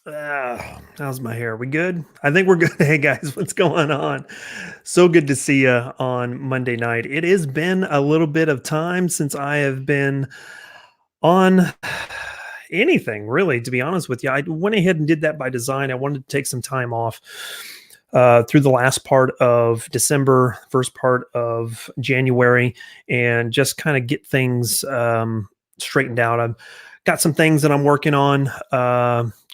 How's my hair? We good? I think we're good. Hey guys, what's going on? So good to see you on Monday night. It has been a little bit of time since I have been on anything, really, to be honest with you. I went ahead and did that by design. I wanted to take some time off through the last part of December, first part of January, and just kind of get things straightened out. I've got some things that I'm working on,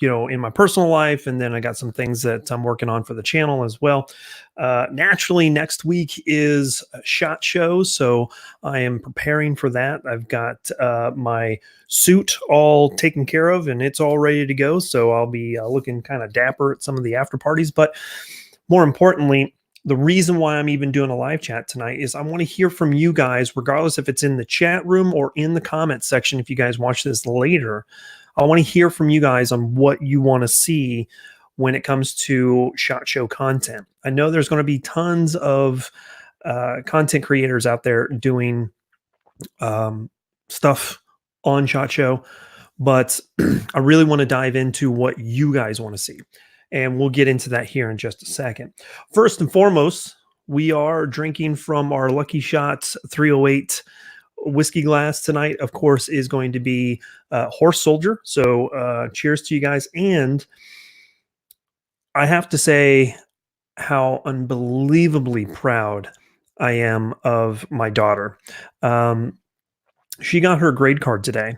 in my personal life, and then I got some things that I'm working on for the channel as well. Naturally, next week is a SHOT Show, so I am preparing for that. I've got my suit all taken care of, and it's all ready to go. So I'll be looking kind of dapper at some of the after parties, but more importantly, the reason why I'm even doing a live chat tonight is I want to hear from you guys, regardless if it's in the chat room or in the comments section. If you guys watch this later, I want to hear from you guys on what you want to see when it comes to SHOT Show content. I know there's going to be tons of content creators out there doing stuff on SHOT Show, but I really want to dive into what you guys want to see. And we'll get into that here in just a second. First and foremost, we are drinking from our Lucky Shots 308 whiskey glass tonight. Of course, is going to be Horse Soldier. So cheers to you guys. And I have to say how unbelievably proud I am of my daughter. She got her grade card today,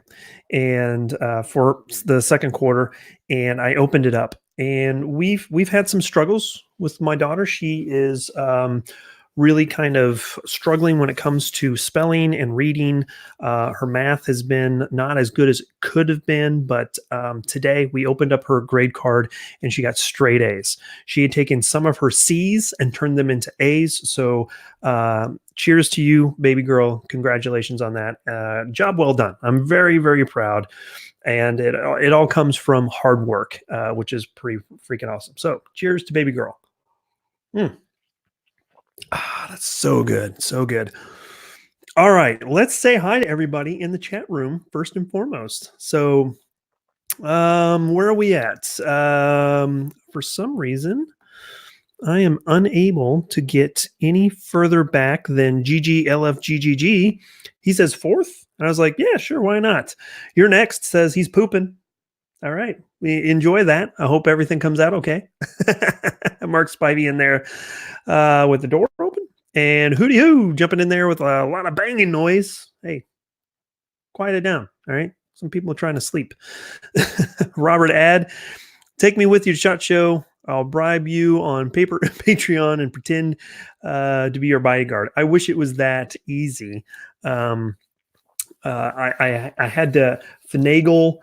and for the second quarter, and I opened it up. And we've had some struggles with my daughter. She is really kind of struggling when it comes to spelling and reading. Her math has been not as good as it could have been, but today we opened up her grade card and she got straight A's. She had taken some of her C's and turned them into A's. So cheers to you, baby girl. Congratulations on that. Job well done. I'm very, very proud. And it all comes from hard work, which is pretty freaking awesome. So cheers to baby girl. That's so good. So good. All right. Let's say hi to everybody in the chat room first and foremost. So where are we at? For some reason, I am unable to get any further back than GGLFGGG. He says fourth. And I was like, yeah, sure. Why not? Your next says he's pooping. All right. We enjoy that. I hope everything comes out okay. Mark Spivey in there with the door open. And Hootie Hoo jumping in there with a lot of banging noise. Hey, quiet it down. All right. Some people are trying to sleep. Robert Ad, take me with you to SHOT Show. I'll bribe you on Patreon and pretend to be your bodyguard. I wish it was that easy. I had to finagle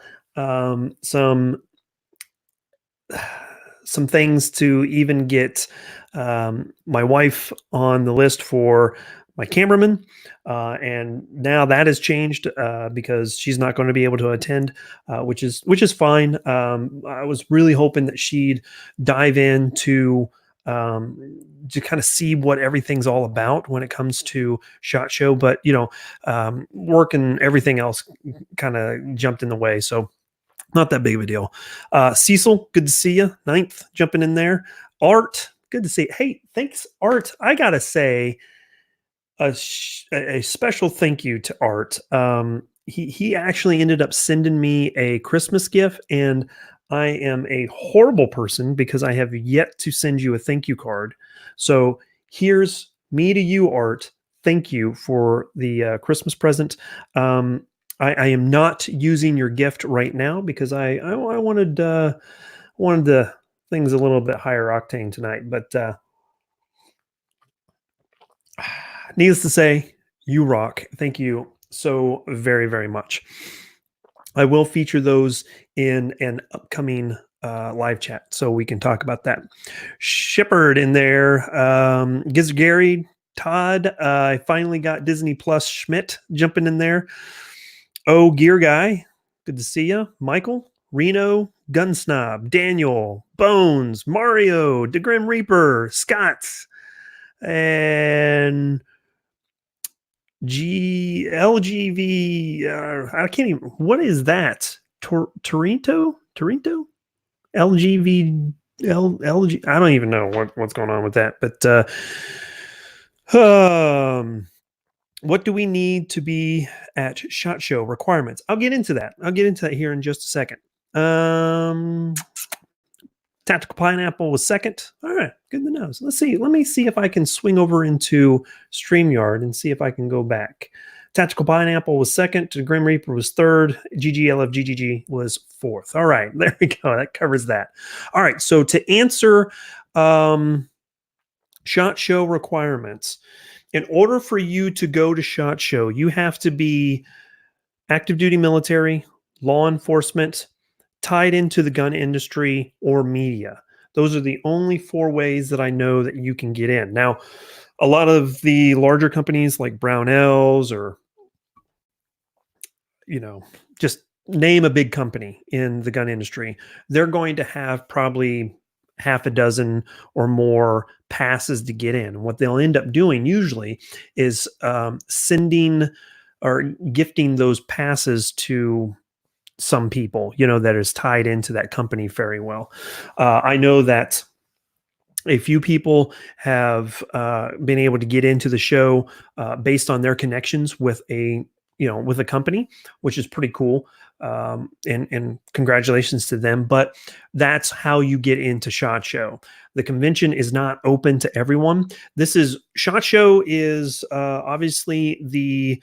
some things to even get my wife on the list for my cameraman, and now that has changed because she's not going to be able to attend, which is fine. I was really hoping that she'd dive into to kind of see what everything's all about when it comes to SHOT Show, but work and everything else kind of jumped in the way, so not that big of a deal. Cecil, good to see you. Ninth, jumping in there. Art, good to see you. Hey, thanks, Art. I gotta say a special thank you to Art. He actually ended up sending me a Christmas gift, and I am a horrible person because I have yet to send you a thank you card. So here's me to you, Art. Thank you for the Christmas present. I am not using your gift right now because I wanted the things a little bit higher octane tonight. But needless to say, you rock. Thank you so very, very much. I will feature those in an upcoming live chat, so we can talk about that. Shepard in there. Giz Gary, Todd. I finally got Disney Plus. Schmidt jumping in there. Oh, Gear Guy, good to see you. Michael, Reno, Gun Snob, Daniel, Bones, Mario, the Grim Reaper, Scott, and LGV. I can't even. What is that? Torinto? LGV LG. I don't even know what's going on with that, but um, what do we need to be at SHOT Show requirements? I'll get into that. I'll get into that here in just a second. Um, Tactical Pineapple was second. All right, good to know. So let's see. Let me see if I can swing over into StreamYard and see if I can go back. Tactical Pineapple was second. Grim Reaper was third. GGLFGGG was fourth. All right, there we go. That covers that. All right, so to answer SHOT Show requirements, in order for you to go to SHOT Show, you have to be active duty military, law enforcement, tied into the gun industry, or media. Those are the only four ways that I know that you can get in. Now, a lot of the larger companies like Brownells or, just name a big company in the gun industry, they're going to have probably half a dozen or more passes to get in. What they'll end up doing usually is sending or gifting those passes to some people, that is tied into that company very well. I know that a few people have been able to get into the show based on their connections with a company, which is pretty cool. And congratulations to them. But that's how you get into SHOT Show. The convention is not open to everyone. SHOT Show is obviously the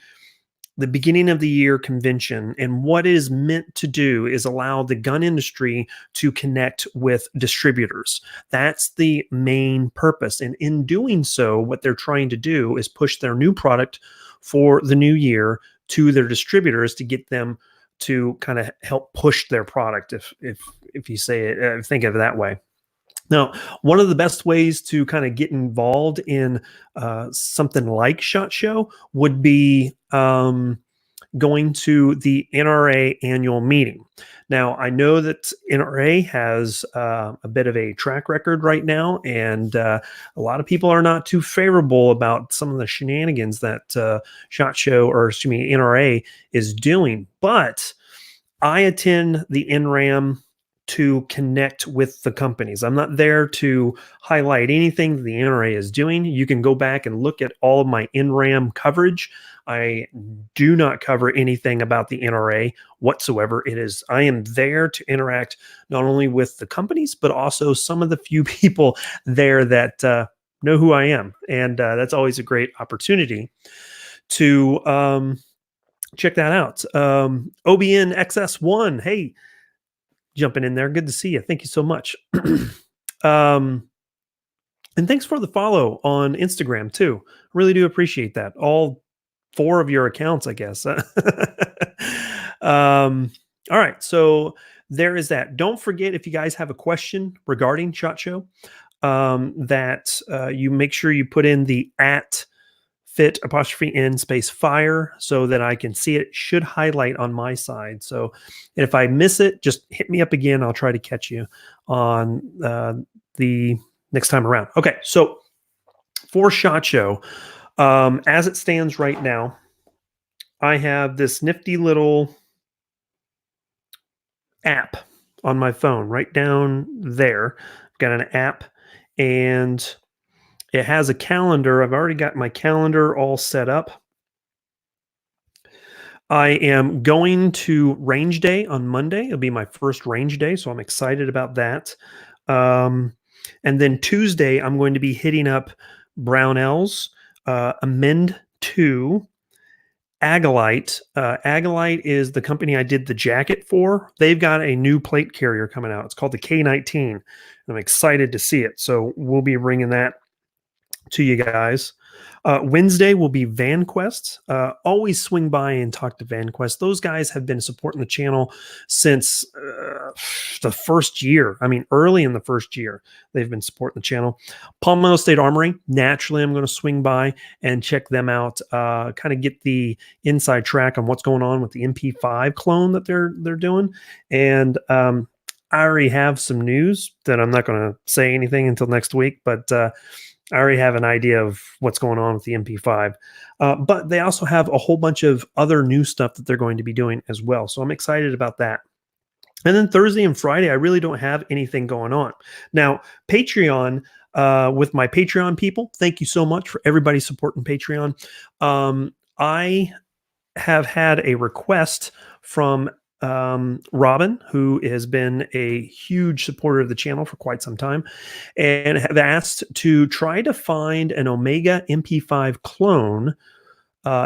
beginning of the year convention, and what it is meant to do is allow the gun industry to connect with distributors. That's the main purpose. And in doing so, what they're trying to do is push their new product for the new year to their distributors to get them to kind of help push their product, if you say it, think of it that way. Now, one of the best ways to kind of get involved in something like SHOT Show would be going to the NRA annual meeting. Now, I know that NRA has a bit of a track record right now, and a lot of people are not too favorable about some of the shenanigans that SHOT Show, or excuse me, NRA is doing. But I attend the NRAM to connect with the companies. I'm not there to highlight anything that the NRA is doing. You can go back and look at all of my NRAM coverage. I do not cover anything about the NRA whatsoever. I am there to interact not only with the companies, but also some of the few people there that know who I am. And that's always a great opportunity to check that out. OBN XS1, hey, jumping in there. Good to see you. Thank you so much. And thanks for the follow on Instagram too. Really do appreciate that. All four of your accounts, I guess. All right. So there is that. Don't forget, if you guys have a question regarding SHOT Show, that you make sure you put in the @fit_in_fire so that I can see it. It should highlight on my side. So if I miss it, just hit me up again. I'll try to catch you on the next time around. Okay, so for SHOT Show, as it stands right now, I have this nifty little app on my phone right down there. I've got an app, and it has a calendar. I've already got my calendar all set up. I am going to range day on Monday. It'll be my first range day, so I'm excited about that. And then Tuesday, I'm going to be hitting up Brownells, Amend 2, Bakelite. Bakelite is the company I did the jacket for. They've got a new plate carrier coming out. It's called the K19. I'm excited to see it. So we'll be bringing that to you guys. Wednesday will be VanQuest. Always swing by and talk to VanQuest. Those guys have been supporting the channel since the first year. I mean, early in the first year, they've been supporting the channel. Palmetto State Armory. Naturally, I'm going to swing by and check them out. Kind of get the inside track on what's going on with the MP5 clone that they're doing. And I already have some news that I'm not going to say anything until next week, but I already have an idea of what's going on with the MP5, but they also have a whole bunch of other new stuff that they're going to be doing as well. So I'm excited about that. And then Thursday and Friday, I really don't have anything going on. Now, Patreon, with my Patreon people, thank you so much for everybody supporting Patreon. I have had a request from Robin, who has been a huge supporter of the channel for quite some time, and have asked to try to find an Omega MP5 clone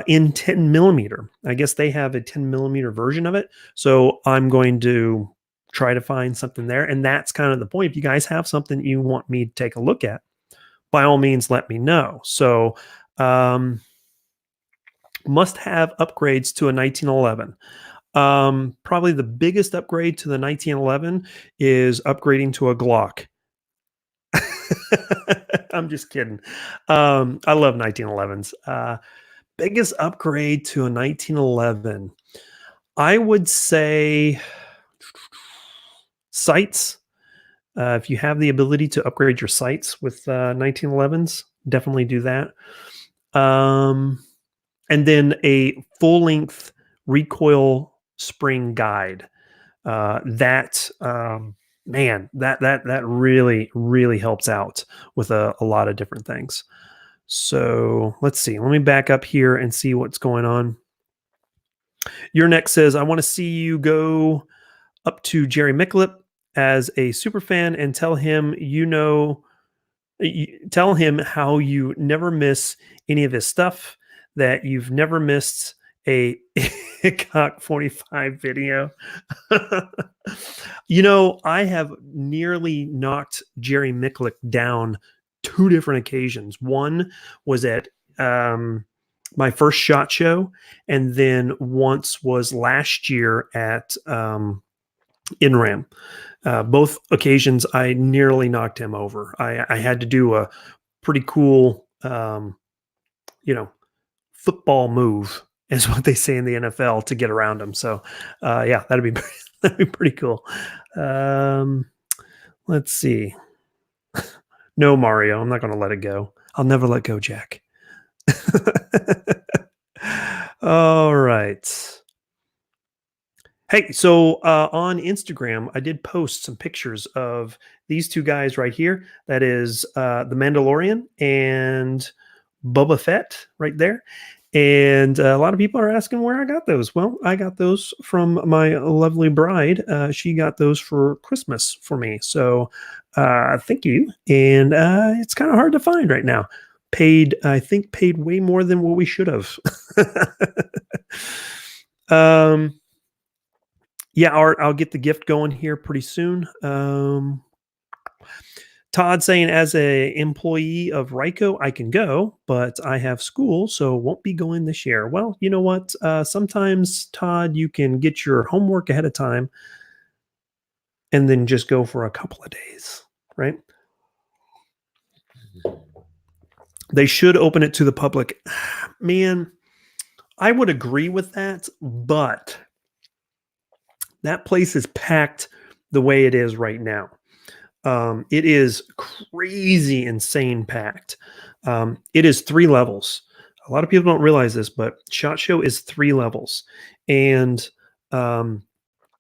in 10 millimeter. I guess they have a 10 millimeter version of it. So I'm going to try to find something there. And that's kind of the point. If you guys have something you want me to take a look at, by all means, let me know. So, must have upgrades to a 1911. Probably the biggest upgrade to the 1911 is upgrading to a Glock. I'm just kidding. I love 1911s. Biggest upgrade to a 1911. I would say sights. If you have the ability to upgrade your sights with 1911s, definitely do that. And then a full length recoil spring guide. That man, that really helps out with a lot of different things. So let's see. Let me back up here and see what's going on. Your next says, I want to see you go up to Jerry Micklip as a super fan and tell him tell him how you never miss any of his stuff, that you've never missed a Hickok 45 video. I have nearly knocked Jerry Micklip down 2 different occasions. One was at my first SHOT Show, and then once was last year at NRAM. Both occasions, I nearly knocked him over. I had to do a pretty cool, football move, is what they say in the NFL, to get around him. So, yeah, that'd be pretty cool. Let's see. No, Mario, I'm not going to let it go. I'll never let go, Jack. All right. Hey, so on Instagram, I did post some pictures of these 2 guys right here. That is the Mandalorian and Boba Fett right there. And a lot of people are asking where I got those. Well, I got those from my lovely bride. She got those for Christmas for me. So thank you. And it's kind of hard to find right now. I think paid way more than what we should have. Yeah, Art, I'll get the gift going here pretty soon. Todd saying, as a employee of Ryko, I can go, but I have school, so won't be going this year. Well, you know what? Sometimes, Todd, you can get your homework ahead of time and then just go for a couple of days, right? They should open it to the public. Man, I would agree with that, but that place is packed the way it is right now. It is crazy, insane packed. It is 3 levels. A lot of people don't realize this, but SHOT Show is 3 levels. And the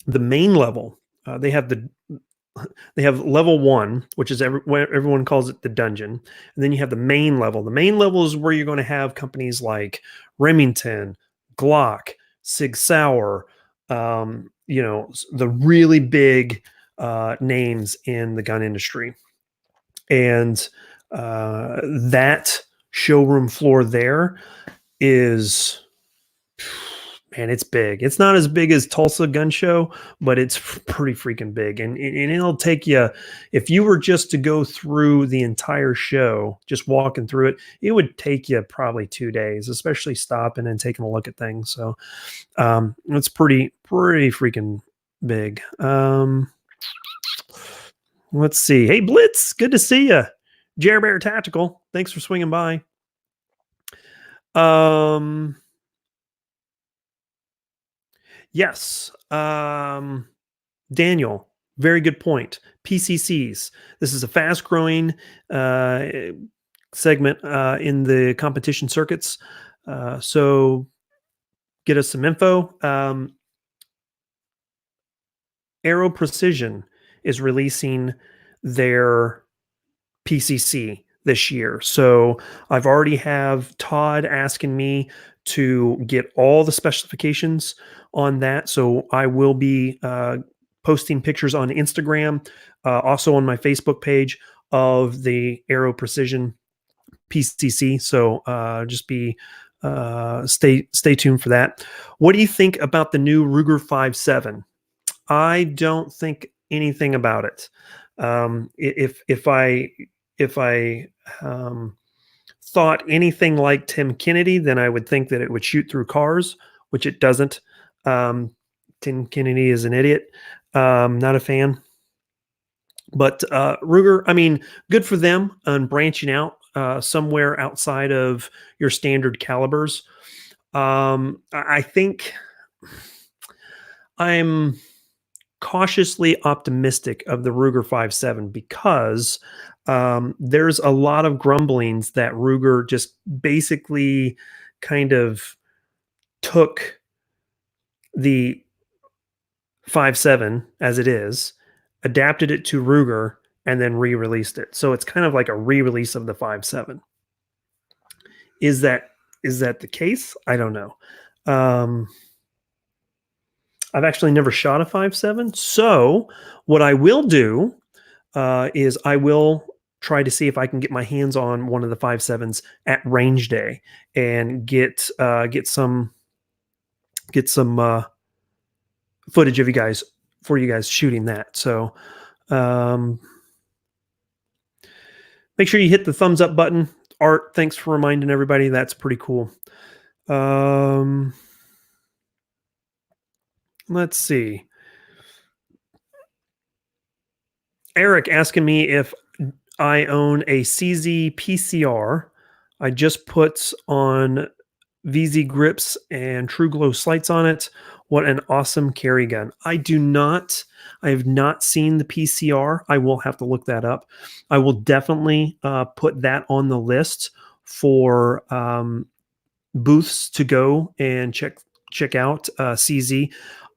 main level, they have level 1, which is everyone calls it the dungeon. And then you have the main level. The main level is where you're going to have companies like Remington, Glock, Sig Sauer, the really big names in the gun industry. And that showroom floor there is, man, it's big. It's not as big as Tulsa Gun Show, but it's pretty freaking big. And it'll take you, if you were just to go through the entire show, just walking through it, it would take you probably 2 days, especially stopping and taking a look at things. So it's pretty freaking big. Let's see. Hey, Blitz, good to see you. Jerry Bear Tactical, thanks for swinging by. Yes. Daniel, very good point. PCCs. This is a fast-growing segment in the competition circuits. So get us some info. Aero Precision is releasing their PCC this year. So I've already have Todd asking me to get all the specifications on that. So I will be posting pictures on Instagram, also on my Facebook page of the Aero Precision PCC. So just be stay tuned for that. What do you think about the new Ruger 5.7? I don't think anything about it. If I thought anything like Tim Kennedy, then I would think that it would shoot through cars, which it doesn't. Tim Kennedy is an idiot. Not a fan. But Ruger, I mean, good for them on branching out somewhere outside of your standard calibers. I think I'm cautiously optimistic of the Ruger 5.7 because there's a lot of grumblings that Ruger just basically kind of took the 5.7 as it is, adapted it to Ruger, and then re-released it. So it's kind of like a re-release of the 5.7. Is that the case? I don't know. I've actually never shot a 5.7. So what I will do is I will try to see if I can get my hands on one of the 5.7s at range day and get some footage of you guys shooting that. So make sure you hit the thumbs up button. Art, thanks for reminding everybody. That's pretty cool. Let's see. Eric asking me if I own a CZ PCR. I just put on VZ grips and True Glow slights on it. What an awesome carry gun. I have not seen the PCR. I will have to look that up. I will definitely put that on the list for booths to go and check out CZ.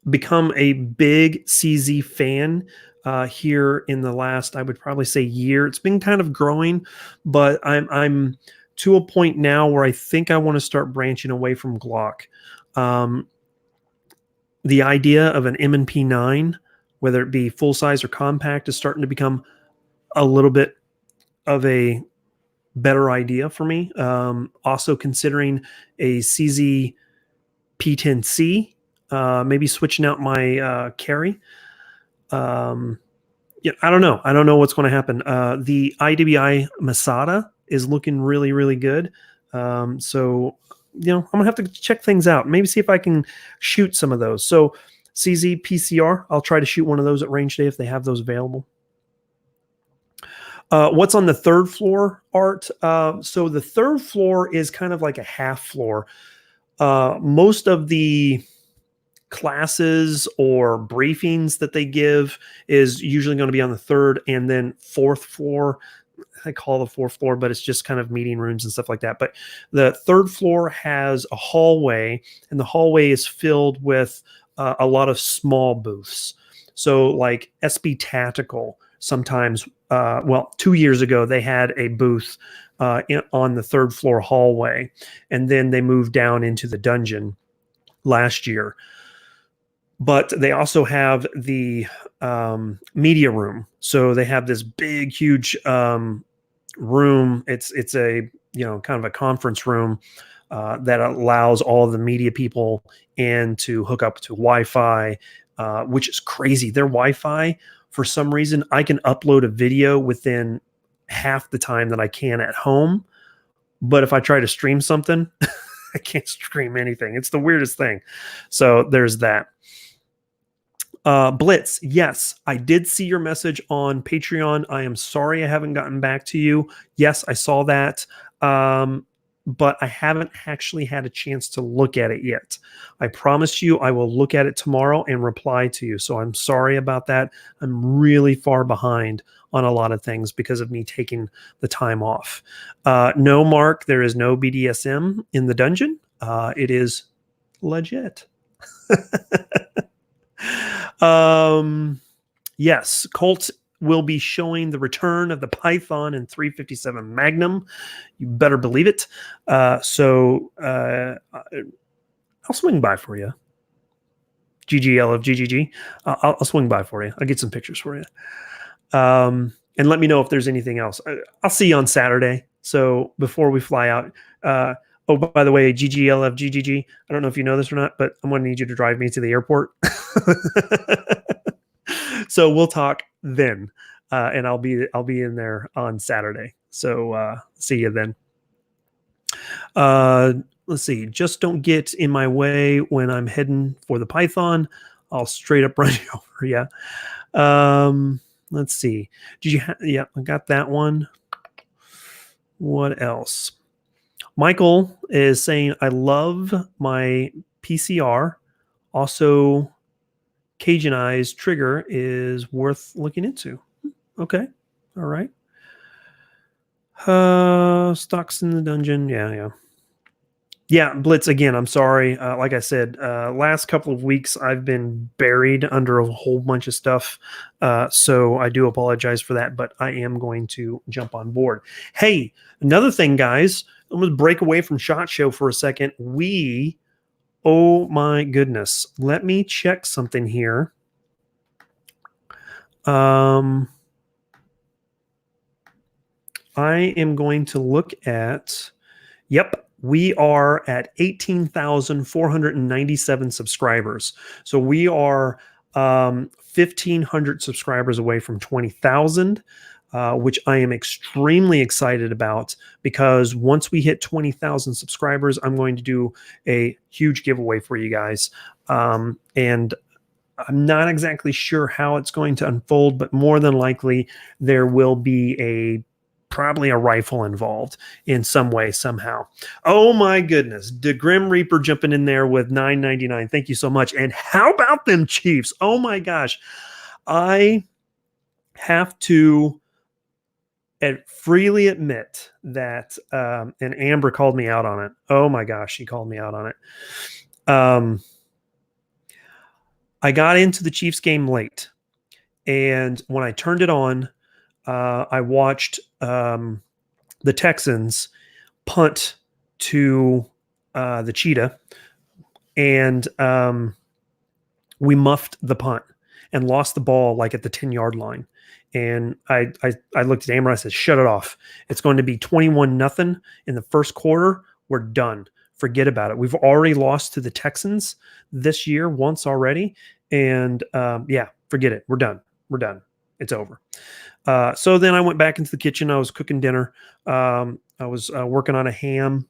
Become a big CZ fan here in the last, I would probably say, year. It's been kind of growing, but I'm to a point now where I think I want to start branching away from Glock. The idea of an M&P 9, whether it be full size or compact, is starting to become a little bit of a better idea for me. Also considering a CZ P10C, maybe switching out my carry. Yeah, I don't know. I don't know what's going to happen. The IWI Masada is looking really, really good. So, I'm going to have to check things out. Maybe see if I can shoot some of those. So CZ PCR, I'll try to shoot one of those at range day if they have those available. What's on the third floor, Art? So the third floor is kind of like a half floor. Most of the classes or briefings that they give is usually going to be on the third and then fourth floor. I call the fourth floor, but it's just kind of meeting rooms and stuff like that. But the third floor has a hallway, and the hallway is filled with a lot of small booths. So like SB Tactical sometimes, 2 years ago, they had a booth on the third floor hallway, and then they moved down into the dungeon last year. But they also have the media room. So they have this big, huge room. It's a kind of a conference room that allows all of the media people in to hook up to Wi-Fi, which is crazy. Their Wi-Fi, for some reason, I can upload a video within half the time that I can at home. But if I try to stream something, I can't stream anything. It's the weirdest thing. So there's that. Blitz, yes, I did see your message on Patreon. I am sorry I haven't gotten back to you. Yes, I saw that, but I haven't actually had a chance to look at it yet. I promise you I will look at it tomorrow and reply to you. So I'm sorry about that. I'm really far behind on a lot of things because of me taking the time off. No, Mark, there is no BDSM in the dungeon. It is legit. Yes, Colt will be showing the return of the Python and 357 Magnum. You better believe it. So I'll swing by for you. GGL of GGG. I'll swing by for you. I'll get some pictures for you. And let me know if there's anything else. I'll see you on Saturday. So before we fly out, oh, by the way, GGLF GGG. I don't know if you know this or not, but I'm going to need you to drive me to the airport. So we'll talk then, and I'll be in there on Saturday. So see you then. Let's see. Just don't get in my way when I'm heading for the Python. I'll straight up run you over. Yeah. Let's see. Did you? Yeah, I got that one. What else? Michael is saying, I love my PCR. Also, Cajunized trigger is worth looking into. Okay. All right. Stocks in the dungeon. Yeah. Yeah, Blitz, again, I'm sorry. Like I said, last couple of weeks I've been buried under a whole bunch of stuff. So I do apologize for that, but I am going to jump on board. Hey, another thing, guys, I'm going to break away from SHOT Show for a second. Oh my goodness. Let me check something here. I am going to look at, yep. We are at 18,497 subscribers. So we are 1,500 subscribers away from 20,000, which I am extremely excited about, because once we hit 20,000 subscribers, I'm going to do a huge giveaway for you guys. And I'm not exactly sure how it's going to unfold, but more than likely there will be probably a rifle involved in some way, somehow. Oh my goodness. The Grim Reaper jumping in there with $9.99. Thank you so much. And how about them Chiefs? Oh my gosh. I have to freely admit that, and Amber called me out on it. Oh my gosh. She called me out on it. I got into the Chiefs game late. And when I turned it on, I watched the Texans punt to the Cheetah, and we muffed the punt and lost the ball like at the 10-yard line. And I looked at Amber. I said, "Shut it off. It's going to be 21-0 in the first quarter. We're done. Forget about it. We've already lost to the Texans this year once already, and yeah, forget it. We're done. It's over." So then I went back into the kitchen. I was cooking dinner. I was working on a ham,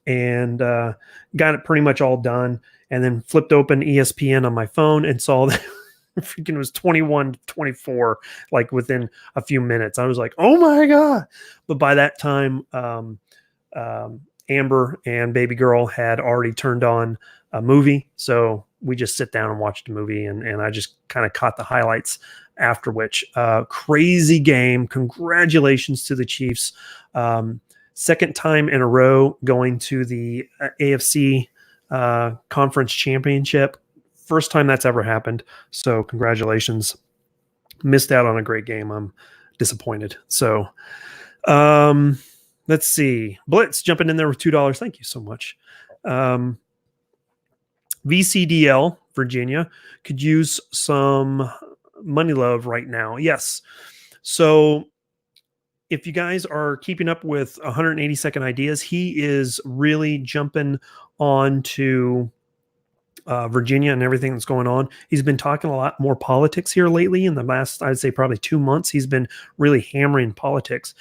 and got it pretty much all done. And then flipped open ESPN on my phone and saw that freaking was 21-24, like within a few minutes. I was like, oh my God. But by that time, Amber and baby girl had already turned on a movie. So we just sit down and watched a movie, and I just kind of caught the highlights after which. Crazy game. Congratulations to the Chiefs. Second time in a row going to the AFC Conference Championship. First time that's ever happened. So congratulations. Missed out on a great game. I'm disappointed. So let's see. Blitz jumping in there with $2. Thank you so much. VCDL Virginia could use some money love right now. Yes. So if you guys are keeping up with 180-second ideas, he is really jumping on to Virginia and everything that's going on. He's been talking a lot more politics here lately. In the last, I'd say probably 2 months, he's been really hammering politics.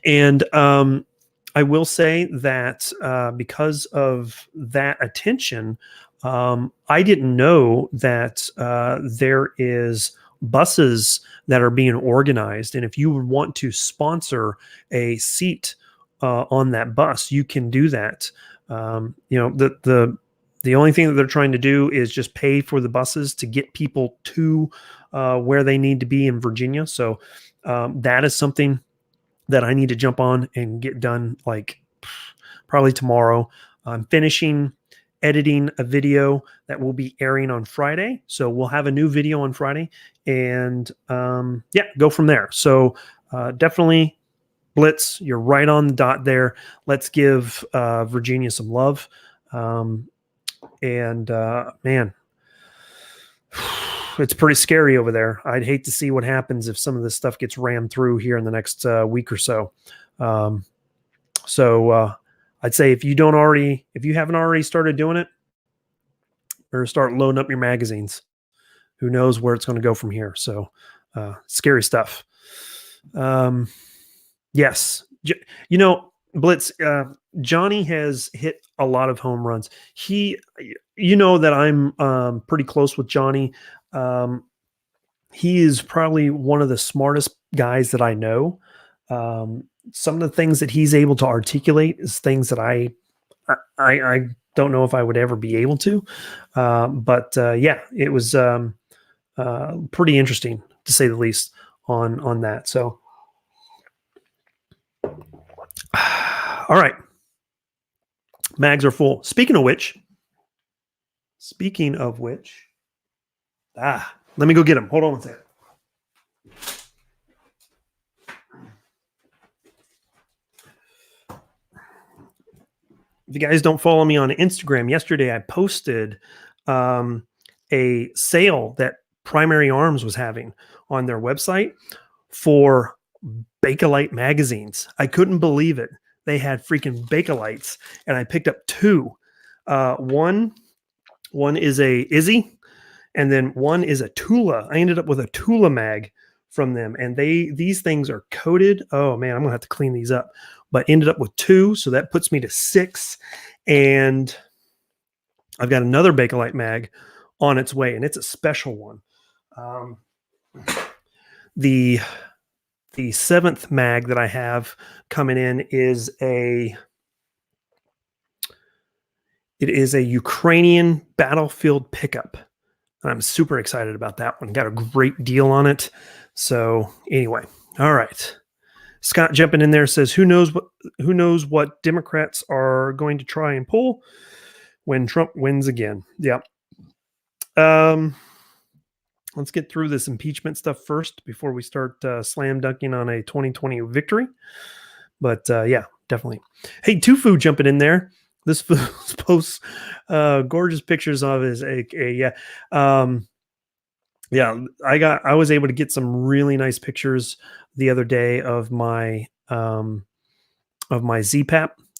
And I will say that because of that attention, I didn't know that there is buses that are being organized. And if you would want to sponsor a seat on that bus, you can do that. The only thing that they're trying to do is just pay for the buses to get people to where they need to be in Virginia. So that is something that I need to jump on and get done, like probably tomorrow. I'm finishing editing a video that will be airing on Friday. So we'll have a new video on Friday, and yeah, go from there. So definitely, Blitz, you're right on the dot there. Let's give Virginia some love. And man, it's pretty scary over there. I'd hate to see what happens if some of this stuff gets rammed through here in the next week or so. I'd say if you haven't already started doing it, or start loading up your magazines. Who knows where it's going to go from here? So scary stuff. Yes, Blitz. Johnny has hit a lot of home runs. You know that I'm pretty close with Johnny. He is probably one of the smartest guys that I know. Some of the things that he's able to articulate is things that I don't know if I would ever be able to. But yeah, it was pretty interesting to say the least on that. So, all right. Mags are full. Speaking of which, let me go get them. Hold on one second. If you guys don't follow me on Instagram, yesterday I posted a sale that Primary Arms was having on their website for Bakelite magazines. I couldn't believe it. They had freaking Bakelites, and I picked up two. One is a Izzy, and then one is a Tula. I ended up with a Tula mag from them, and these things are coated. Oh man, I'm gonna have to clean these up. But ended up with two, so that puts me to 6. And I've got another Bakelite mag on its way, and it's a special one. The 7th mag that I have coming in is a Ukrainian battlefield pickup. And I'm super excited about that one. Got a great deal on it. So anyway, all right. Scott jumping in there says, who knows what Democrats are going to try and pull when Trump wins again. Yeah. Let's get through this impeachment stuff first before we start slam dunking on a 2020 victory. But yeah, definitely. Hey, Tufu jumping in there. This posts gorgeous pictures of his AK. Yeah. Yeah, I was able to get some really nice pictures the other day of my ZPAP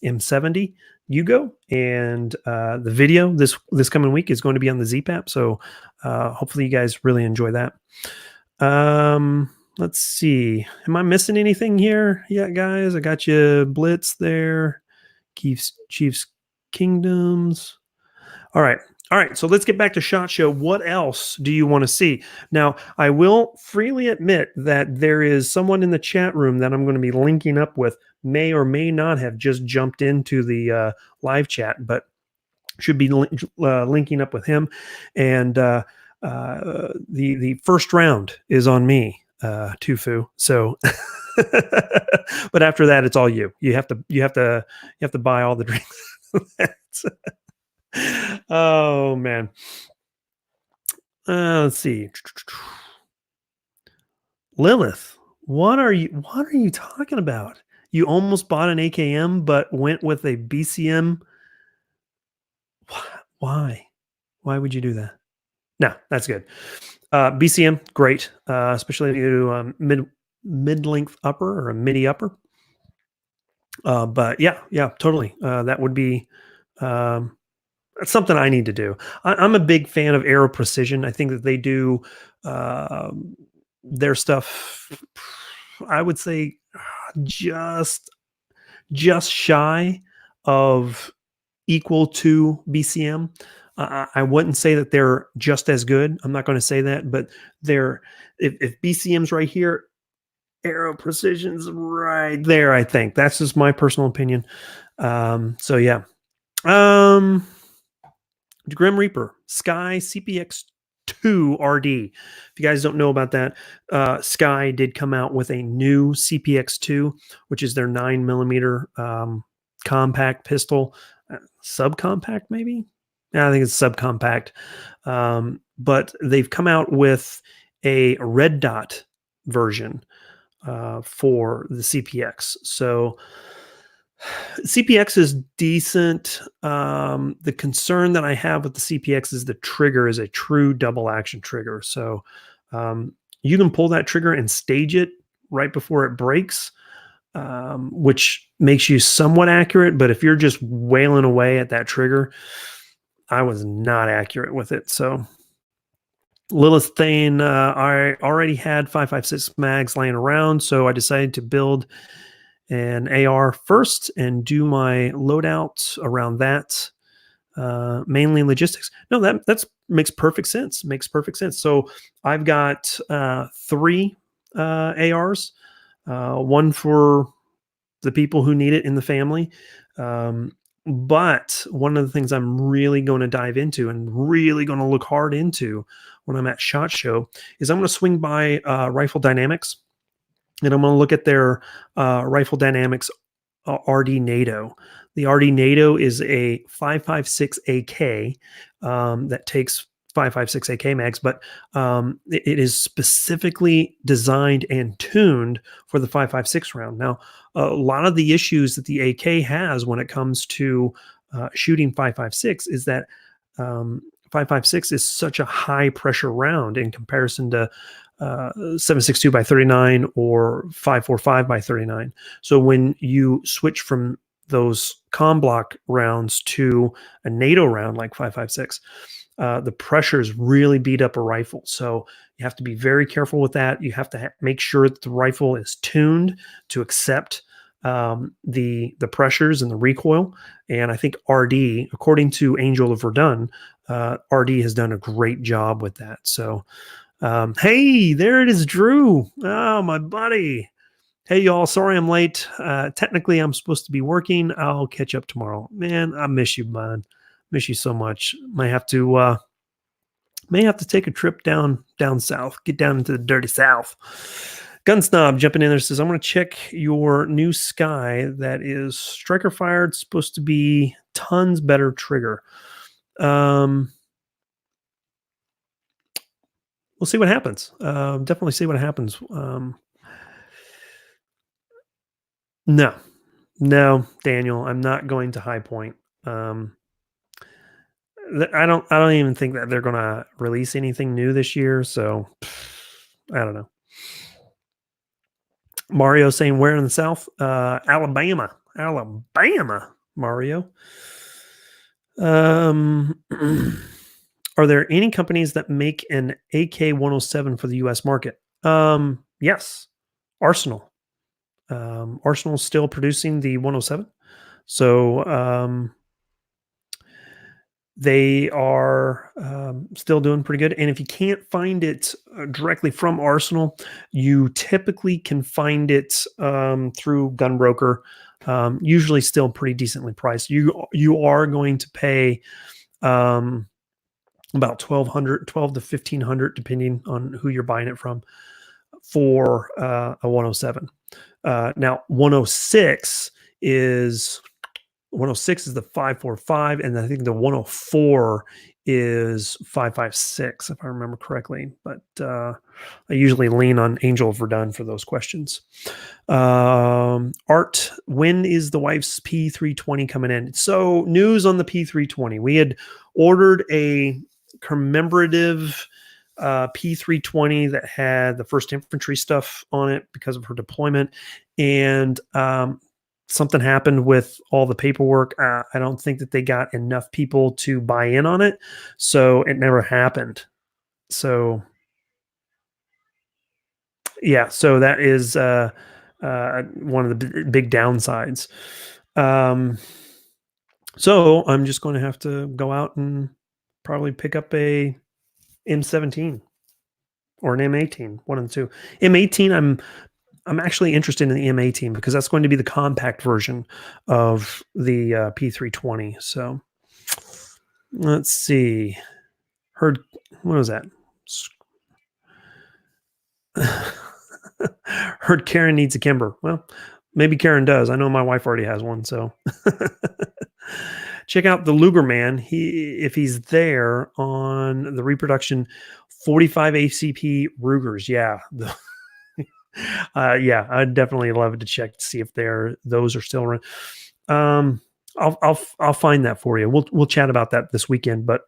M70 Yugo, and the video this coming week is going to be on the ZPAP. So hopefully you guys really enjoy that. Let's see. Am I missing anything here? Yeah, guys, I got you Blitz there. Chiefs Kingdoms. All right. So let's get back to SHOT Show. What else do you want to see? Now, I will freely admit that there is someone in the chat room that I'm going to be linking up with, may or may not have just jumped into the live chat, but should be linking up with him. And the first round is on me, Tufu. So, but after that, it's all you. You have to buy all the drinks. Oh man. Let's see. Lilith, what are you talking about? You almost bought an AKM but went with a BCM. Why would you do that? No, that's good. BCM, great, especially if you do mid-length upper or a midi upper. But yeah, totally. That would be that's something I need to do. I'm a big fan of Aero Precision. I think that they do their stuff, I would say, just shy of equal to BCM. I wouldn't say that they're just as good. I'm not going to say that, but if BCM's right here, Aero Precision's right there. I think that's just my personal opinion. So yeah. Grim Reaper, Sky CPX2 RD. If you guys don't know about that, Sky did come out with a new CPX2, which is their 9mm compact pistol, subcompact maybe. I think it's subcompact. But they've come out with a red dot version for the CPX. So CPX is decent. The concern that I have with the CPX is the trigger is a true double action trigger. So you can pull that trigger and stage it right before it breaks, which makes you somewhat accurate. But if you're just wailing away at that trigger, I was not accurate with it. So Lilith Thane, I already had 5.56 mags laying around, so I decided to build an AR first and do my loadout around that, mainly logistics. No, that's makes perfect sense. Makes perfect sense. So I've got three ARs, one for the people who need it in the family. But one of the things I'm really going to dive into and really going to look hard into when I'm at SHOT Show is I'm going to swing by Rifle Dynamics, and I'm going to look at their Rifle Dynamics RD NATO. The RD NATO is a 5.56 AK that takes 5.56 AK mags, but it is specifically designed and tuned for the 5.56 round. Now, a lot of the issues that the AK has when it comes to shooting 5.56 is that 5.56 is such a high pressure round in comparison to 7.62 by 39 or 5.45 by 39. So when you switch from those comm block rounds to a NATO round like 5.56, the pressures really beat up a rifle. So you have to be very careful with that. You have to make sure that the rifle is tuned to accept the pressures and the recoil. And I think RD, according to Angel of Verdun, RD has done a great job with that. So, hey, there it is, Drew. Oh, my buddy. Hey, y'all. Sorry I'm late. Technically, I'm supposed to be working. I'll catch up tomorrow. Man, I miss you, man. Miss you so much. May have to take a trip down south. Get down into the dirty south. Gun Snob jumping in there says, I'm going to check your new Sky that is striker fired. Supposed to be tons better trigger. We'll see what happens. Definitely see what happens. No, Daniel, I'm not going to High Point. I don't even think that they're going to release anything new this year. So I don't know. Mario saying where in the South? Alabama, Mario. Are there any companies that make an AK-107 for the U.S. market? Yes, Arsenal. Arsenal's still producing the 107. So they are still doing pretty good. And if you can't find it directly from Arsenal, you typically can find it through Gunbroker. Usually still pretty decently priced. You are going to pay about $1,200 to $1,500, depending on who you're buying it from, for a 107. Now 106 is the 5.45, and I think the 104 is 5.56, if I remember correctly. But I usually lean on Angel of Verdun for those questions. Art, when is the wife's P320 coming in? So news on the P320. We had ordered a commemorative P320 that had the 1st Infantry stuff on it because of her deployment, and something happened with all the paperwork. I don't think that they got enough people to buy in on it, so it never happened. So yeah, so that is one of the big downsides. So I'm just going to have to go out and probably pick up a M17 or an M18, one of the two. M18, I'm actually interested in the M18 because that's going to be the compact version of the P320. So let's see. Heard, what was that? Heard Karen needs a Kimber. Well, maybe Karen does. I know my wife already has one. So check out the Luger man. If he's there on the reproduction 45 ACP Rugers, yeah, yeah, I'd definitely love to check to see if those are still around. I'll find that for you. We'll chat about that this weekend. But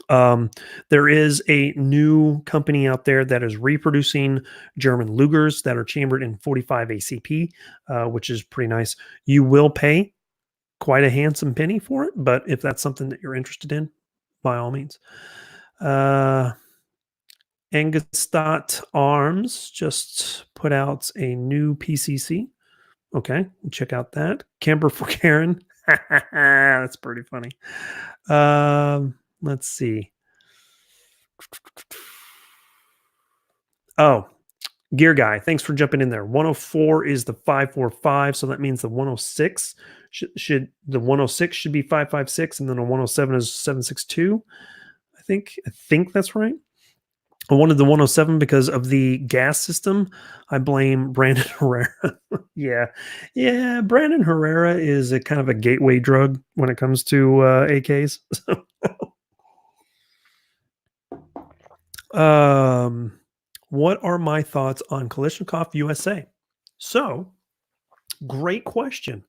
there is a new company out there that is reproducing German Lugers that are chambered in 45 ACP, which is pretty nice. You will pay quite a handsome penny for it, but if that's something that you're interested in, by all means. Angustat Arms just put out a new PCC. Okay, check out that. Camper for Karen. That's pretty funny. Let's see. Oh, Gear Guy, thanks for jumping in there. 104 is the 545, so that means the 106 should the 106 should be 556, and then a 107 is 762. I think that's right. I wanted the 107 because of the gas system. I blame Brandon Herrera. yeah. Brandon Herrera is a kind of a gateway drug when it comes to AKs. What are my thoughts on Kalashnikov USA? So, great question.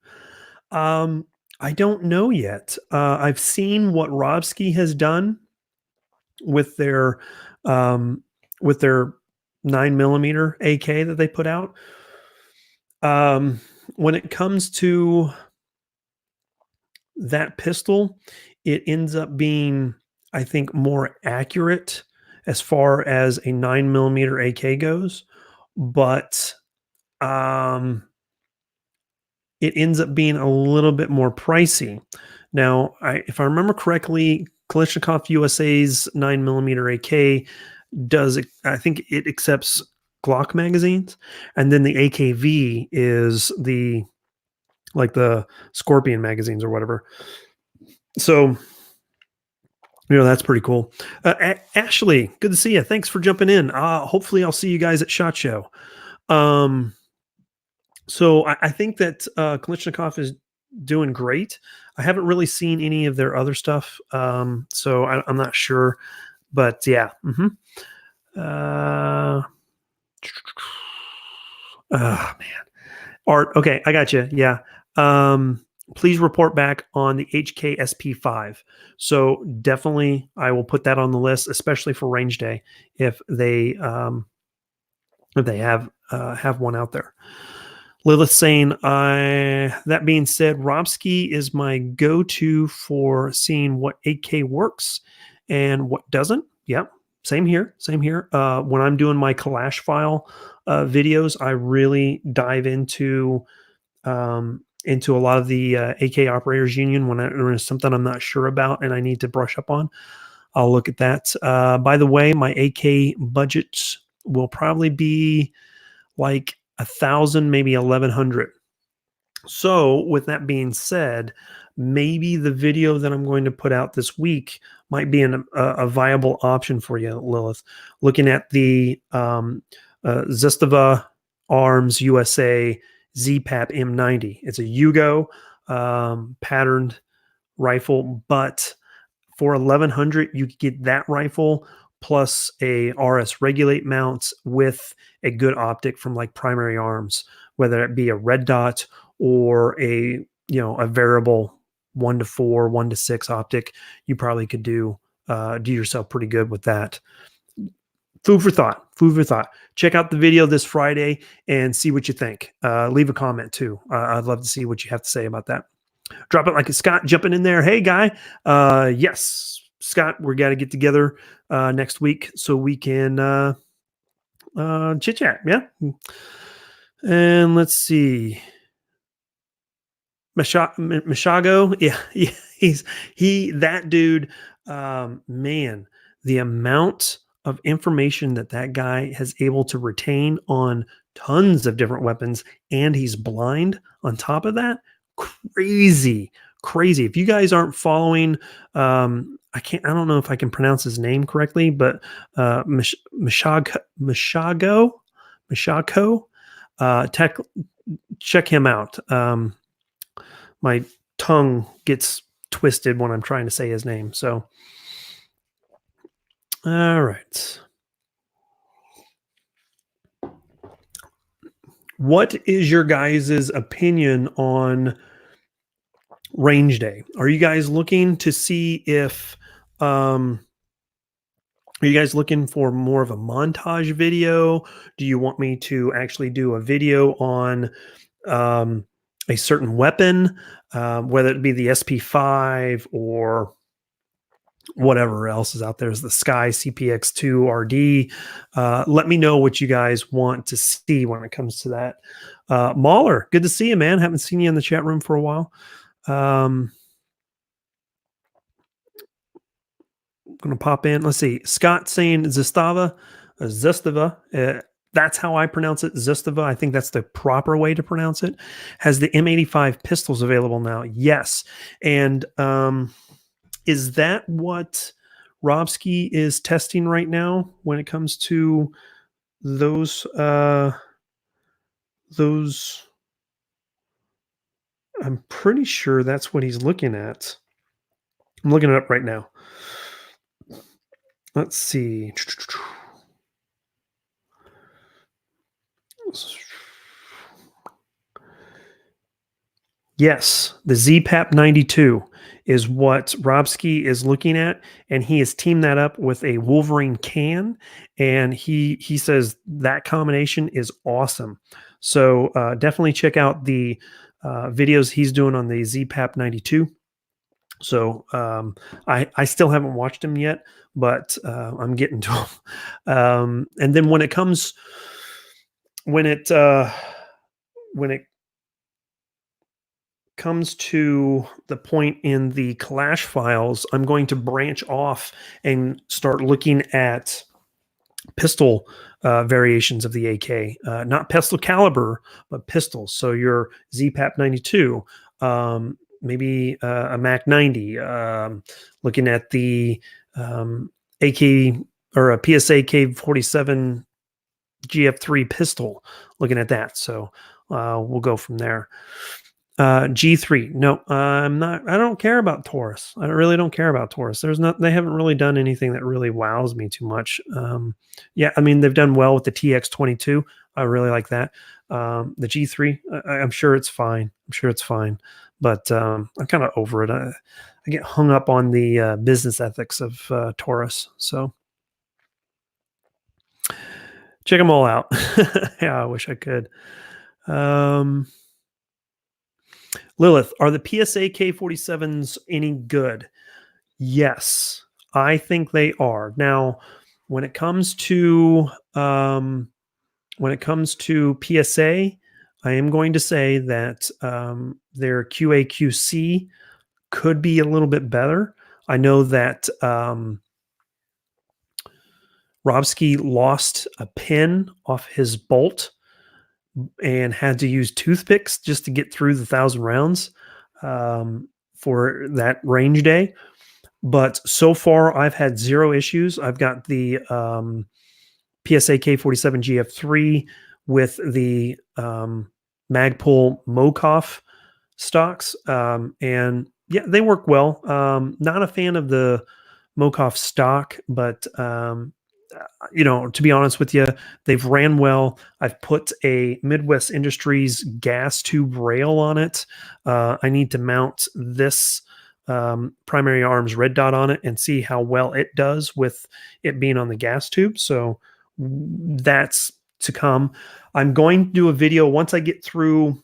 I don't know yet. I've seen what Robski has done with their 9mm AK that they put out. When it comes to that pistol, it ends up being, I think, more accurate as far as a 9mm AK goes, but it ends up being a little bit more pricey. Now, if I remember correctly, Kalashnikov USA's 9mm AK I think it accepts Glock magazines, and then the AKV is the Scorpion magazines or whatever. So, that's pretty cool. Ashley, good to see you. Thanks for jumping in. Hopefully I'll see you guys at SHOT Show. So I think that Kalashnikov is doing great. I haven't really seen any of their other stuff, so I'm not sure. But yeah. Oh, man. Art. Okay, I got you. Yeah. Please report back on the HKSP5. So definitely, I will put that on the list, especially for range day if they have one out there. Lilith saying, that being said, Robski is my go-to for seeing what 8K works and what doesn't. Yep. Same here. When I'm doing my Kalash file videos, I really dive into a lot of the AK Operators Union when there's something I'm not sure about and I need to brush up on. I'll look at that. By the way, my AK budget will probably be like 1,000, maybe 1,100. So with that being said, maybe the video that I'm going to put out this week might be a viable option for you, Lilith. Looking at the Zestava Arms USA ZPAP M90. It's a Yugo patterned rifle, but for 1,100, you get that rifle plus a RS Regulate mount with a good optic from like Primary Arms, whether it be a red dot or a variable 1 to 4, 1 to 6 optic. You probably could do yourself pretty good with that. Food for thought. Check out the video this Friday and see what you think. Leave a comment too. I'd love to see what you have to say about that. Drop it like a Scott jumping in there. Hey, guy. Yes, Scott, we got to get together next week so we can chit chat. Yeah. And let's see. Mishago. Yeah. That dude, man, the amount of information that guy has able to retain on tons of different weapons, and he's blind on top of that. Crazy. If you guys aren't following, I don't know if I can pronounce his name correctly, but Mishago, check him out. My tongue gets twisted when I'm trying to say his name. So, all right. What is your guys' opinion on range day? Are you guys looking to see if are you guys looking for more of a montage video? Do you want me to actually do a video on um, a certain weapon, whether it be the SP5 or whatever else is out there, is the Sky CPX2 RD? Let me know what you guys want to see when it comes to that. Mahler, good to see you, man. Haven't seen you in the chat room for a while. Going to pop in. Let's see. Scott saying Zastava, Zastava. That's how I pronounce it. Zastava. I think that's the proper way to pronounce it. Has the M85 pistols available now? Yes. And is that what Robski is testing right now when it comes to those? Those. I'm pretty sure that's what he's looking at. I'm looking it up right now. Let's see. Yes, the ZPAP 92 is what Robski is looking at, and he has teamed that up with a Wolverine can, and he says that combination is awesome. So definitely check out the videos he's doing on the ZPAP 92. So I still haven't watched him yet, but I'm getting to him. And then when it comes to the point in the Clash files, I'm going to branch off and start looking at pistol variations of the AK, not pistol caliber, but pistols. So your ZPAP 92, maybe a Mac 90, looking at the AK or a PSA K47 GF3 pistol, looking at that. So we'll go from there. G3. No, I'm not. I don't care about Taurus. I really don't care about Taurus. They haven't really done anything that really wows me too much. Yeah, I mean, they've done well with the TX22. I really like that. The G3, I'm sure it's fine. I'm sure it's fine. But I'm kind of over it. I get hung up on the business ethics of Taurus. So check them all out. Yeah, I wish I could. Lilith, are the PSA K47s any good? Yes, I think they are. Now, when it comes to PSA, I am going to say that their QA/QC could be a little bit better. I know that Robski lost a pin off his bolt and had to use toothpicks just to get through the 1,000 rounds for that range day. But so far, I've had zero issues. I've got the PSA K47 GF3 with the Magpul Mokov stocks. And yeah, they work well. Not a fan of the Mokov stock, but to be honest with you, they've ran well. I've put a Midwest Industries gas tube rail on it. I need to mount this Primary Arms red dot on it and see how well it does with it being on the gas tube. So that's to come. I'm going to do a video once I get through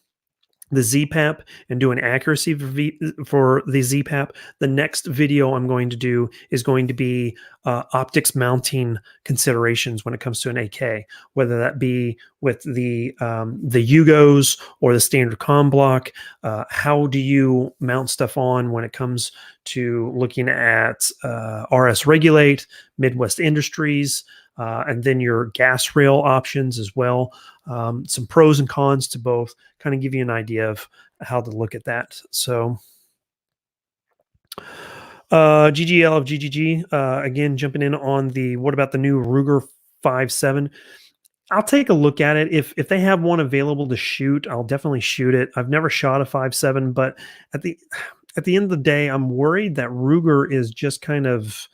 the ZPAP and do an accuracy for the ZPAP. The next video I'm going to do is going to be optics mounting considerations when it comes to an AK, whether that be with the Yugos or the standard com block. How do you mount stuff on when it comes to looking at RS Regulate, Midwest Industries, and then your gas rail options as well. Some pros and cons to both, kind of give you an idea of how to look at that. So GGL of GGG, again, jumping in on what about the new Ruger 5.7? I'll take a look at it. If they have one available to shoot, I'll definitely shoot it. I've never shot a 5.7, but at the end of the day, I'm worried that Ruger is just kind of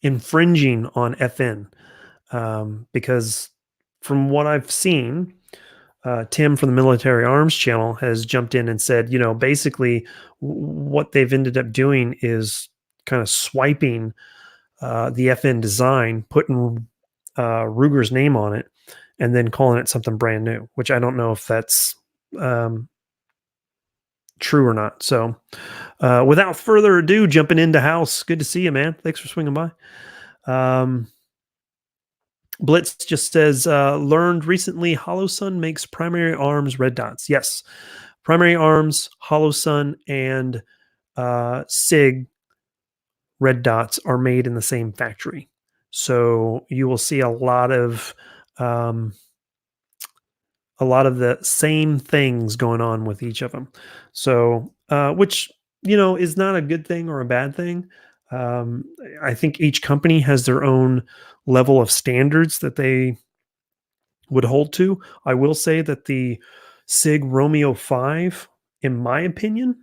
infringing on FN, because from what I've seen, Tim from the Military Arms Channel has jumped in and said, basically what they've ended up doing is kind of swiping the FN design, putting Ruger's name on it, and then calling it something brand new, which I don't know if that's um, true or not. So without further ado, jumping into house. Good to see you, man. Thanks for swinging by. Blitz just says, learned recently Hollow Sun makes primary arms red dots. Yes. Primary arms, Hollow Sun, and SIG red dots are made in the same factory. So you will see a lot of the same things going on with each of them. So, which, is not a good thing or a bad thing. I think each company has their own level of standards that they would hold to. I will say that the SIG Romeo 5, in my opinion,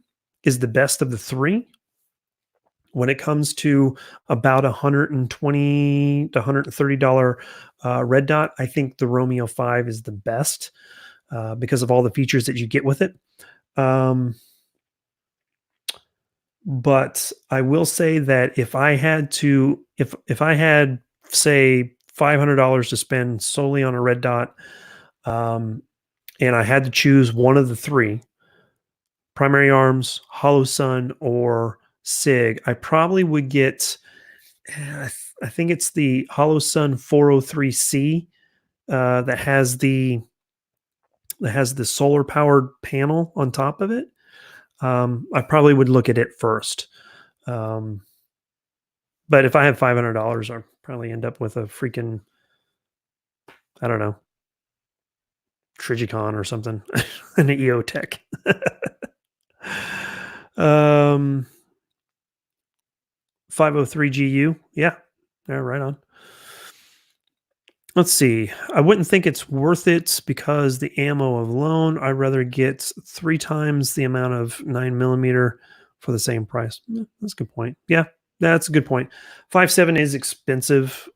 is the best of the three. When it comes to about $120 to $130 red dot, I think the Romeo 5 is the best because of all the features that you get with it. But I will say that if I had say $500 to spend solely on a red dot, and I had to choose one of the three, primary arms, Hollow Sun, or SIG, I probably would get, I think it's the Hollow Sun 403C that has the solar powered panel on top of it. I probably would look at it first. But if I have $500, I'll probably end up with a freaking, I don't know, Trigicon or something, an EOTech. 503GU. Yeah, right on. Let's see. I wouldn't think it's worth it because the ammo alone, I'd rather get 3 times the amount of 9mm for the same price. That's a good point. Yeah, that's a good point. 5.7 is expensive.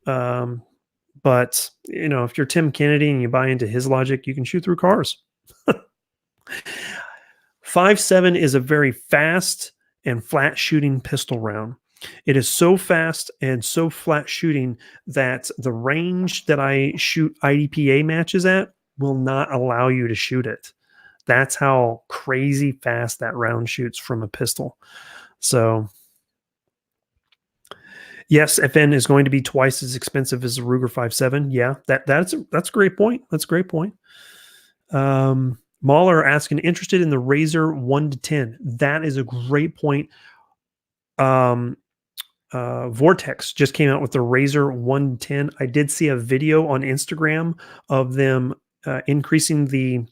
But if you're Tim Kennedy and you buy into his logic, you can shoot through cars. 5.7 is a very fast and flat shooting pistol round. It is so fast and so flat shooting that the range that I shoot IDPA matches at will not allow you to shoot it. That's how crazy fast that round shoots from a pistol. So yes, FN is going to be twice as expensive as the Ruger 5.7. Yeah, that's a great point. That's a great point. Mahler asking, interested in the Razor 1 to 10. That is a great point. Vortex just came out with the Razor 110. I did see a video on Instagram of them increasing the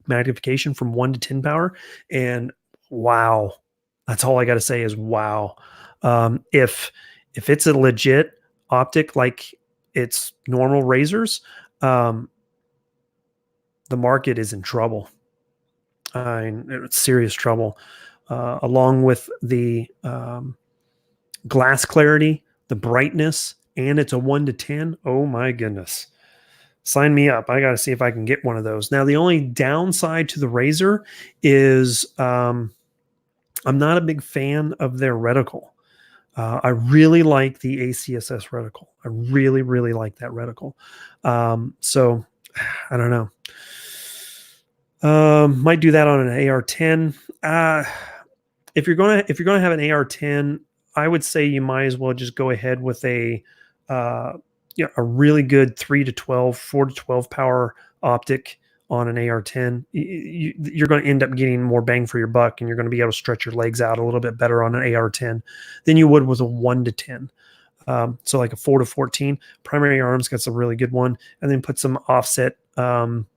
magnification from 1 to 10 power, and wow, that's all I got to say is wow. If it's a legit optic like it's normal razors, the market is in trouble. It's serious trouble. Along with the glass clarity, the brightness, and it's a 1 to 10. Oh my goodness. Sign me up. I got to see if I can get one of those. Now, the only downside to the Razor is I'm not a big fan of their reticle. I really like the ACSS reticle. I really, really like that reticle. So I don't know. Might do that on an AR-10. If you're gonna have an AR-10, I would say you might as well just go ahead with a really good 3 to 12, 4 to 12 power optic on an AR-10. You're going to end up getting more bang for your buck, and you're going to be able to stretch your legs out a little bit better on an AR-10 than you would with a 1 to 10. So like a 4 to 14. Primary Arms got some really good one, and then put some offset iron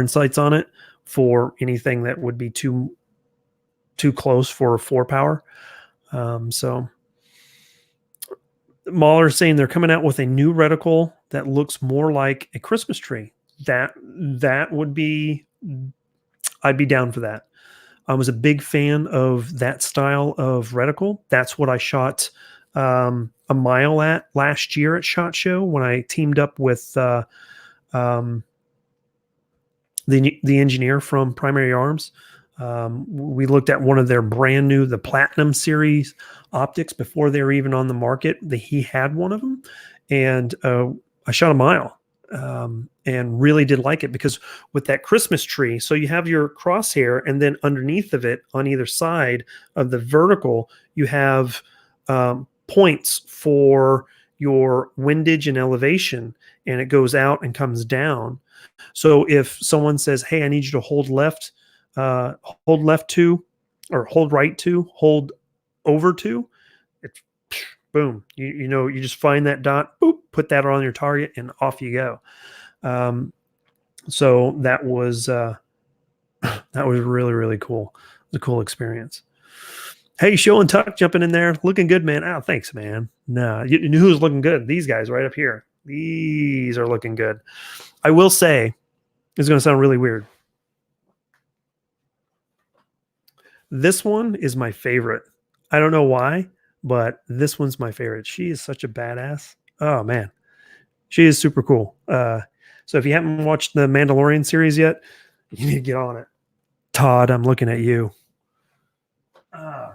sights on it for anything that would be too close for 4 power. So Mahler saying they're coming out with a new reticle that looks more like a Christmas tree. that would be, I'd be down for that. I was a big fan of that style of reticle. That's what I shot a mile at last year at SHOT Show when I teamed up with um, the engineer from Primary Arms. We looked at one of their brand new, the Platinum Series optics before they were even on the market. He had one of them, and I shot a mile and really did like it because with that Christmas tree, so you have your crosshair, and then underneath of it, on either side of the vertical, you have points for your windage and elevation, and it goes out and comes down. So if someone says, "Hey, I need you to hold left to, or hold right to, hold over to," it's boom. You just find that dot, boop, put that on your target, and off you go. So that was really, really cool. It was a cool experience. Hey, Show and Tuck jumping in there, looking good, man. Oh, thanks, man. No, you knew who's looking good? These guys right up here. These are looking good. I will say, it's going to sound really weird. This one is my favorite. I don't know why, but this one's my favorite. She is such a badass. Oh, man. She is super cool. So if you haven't watched the Mandalorian series yet, you need to get on it. Todd, I'm looking at you. All right.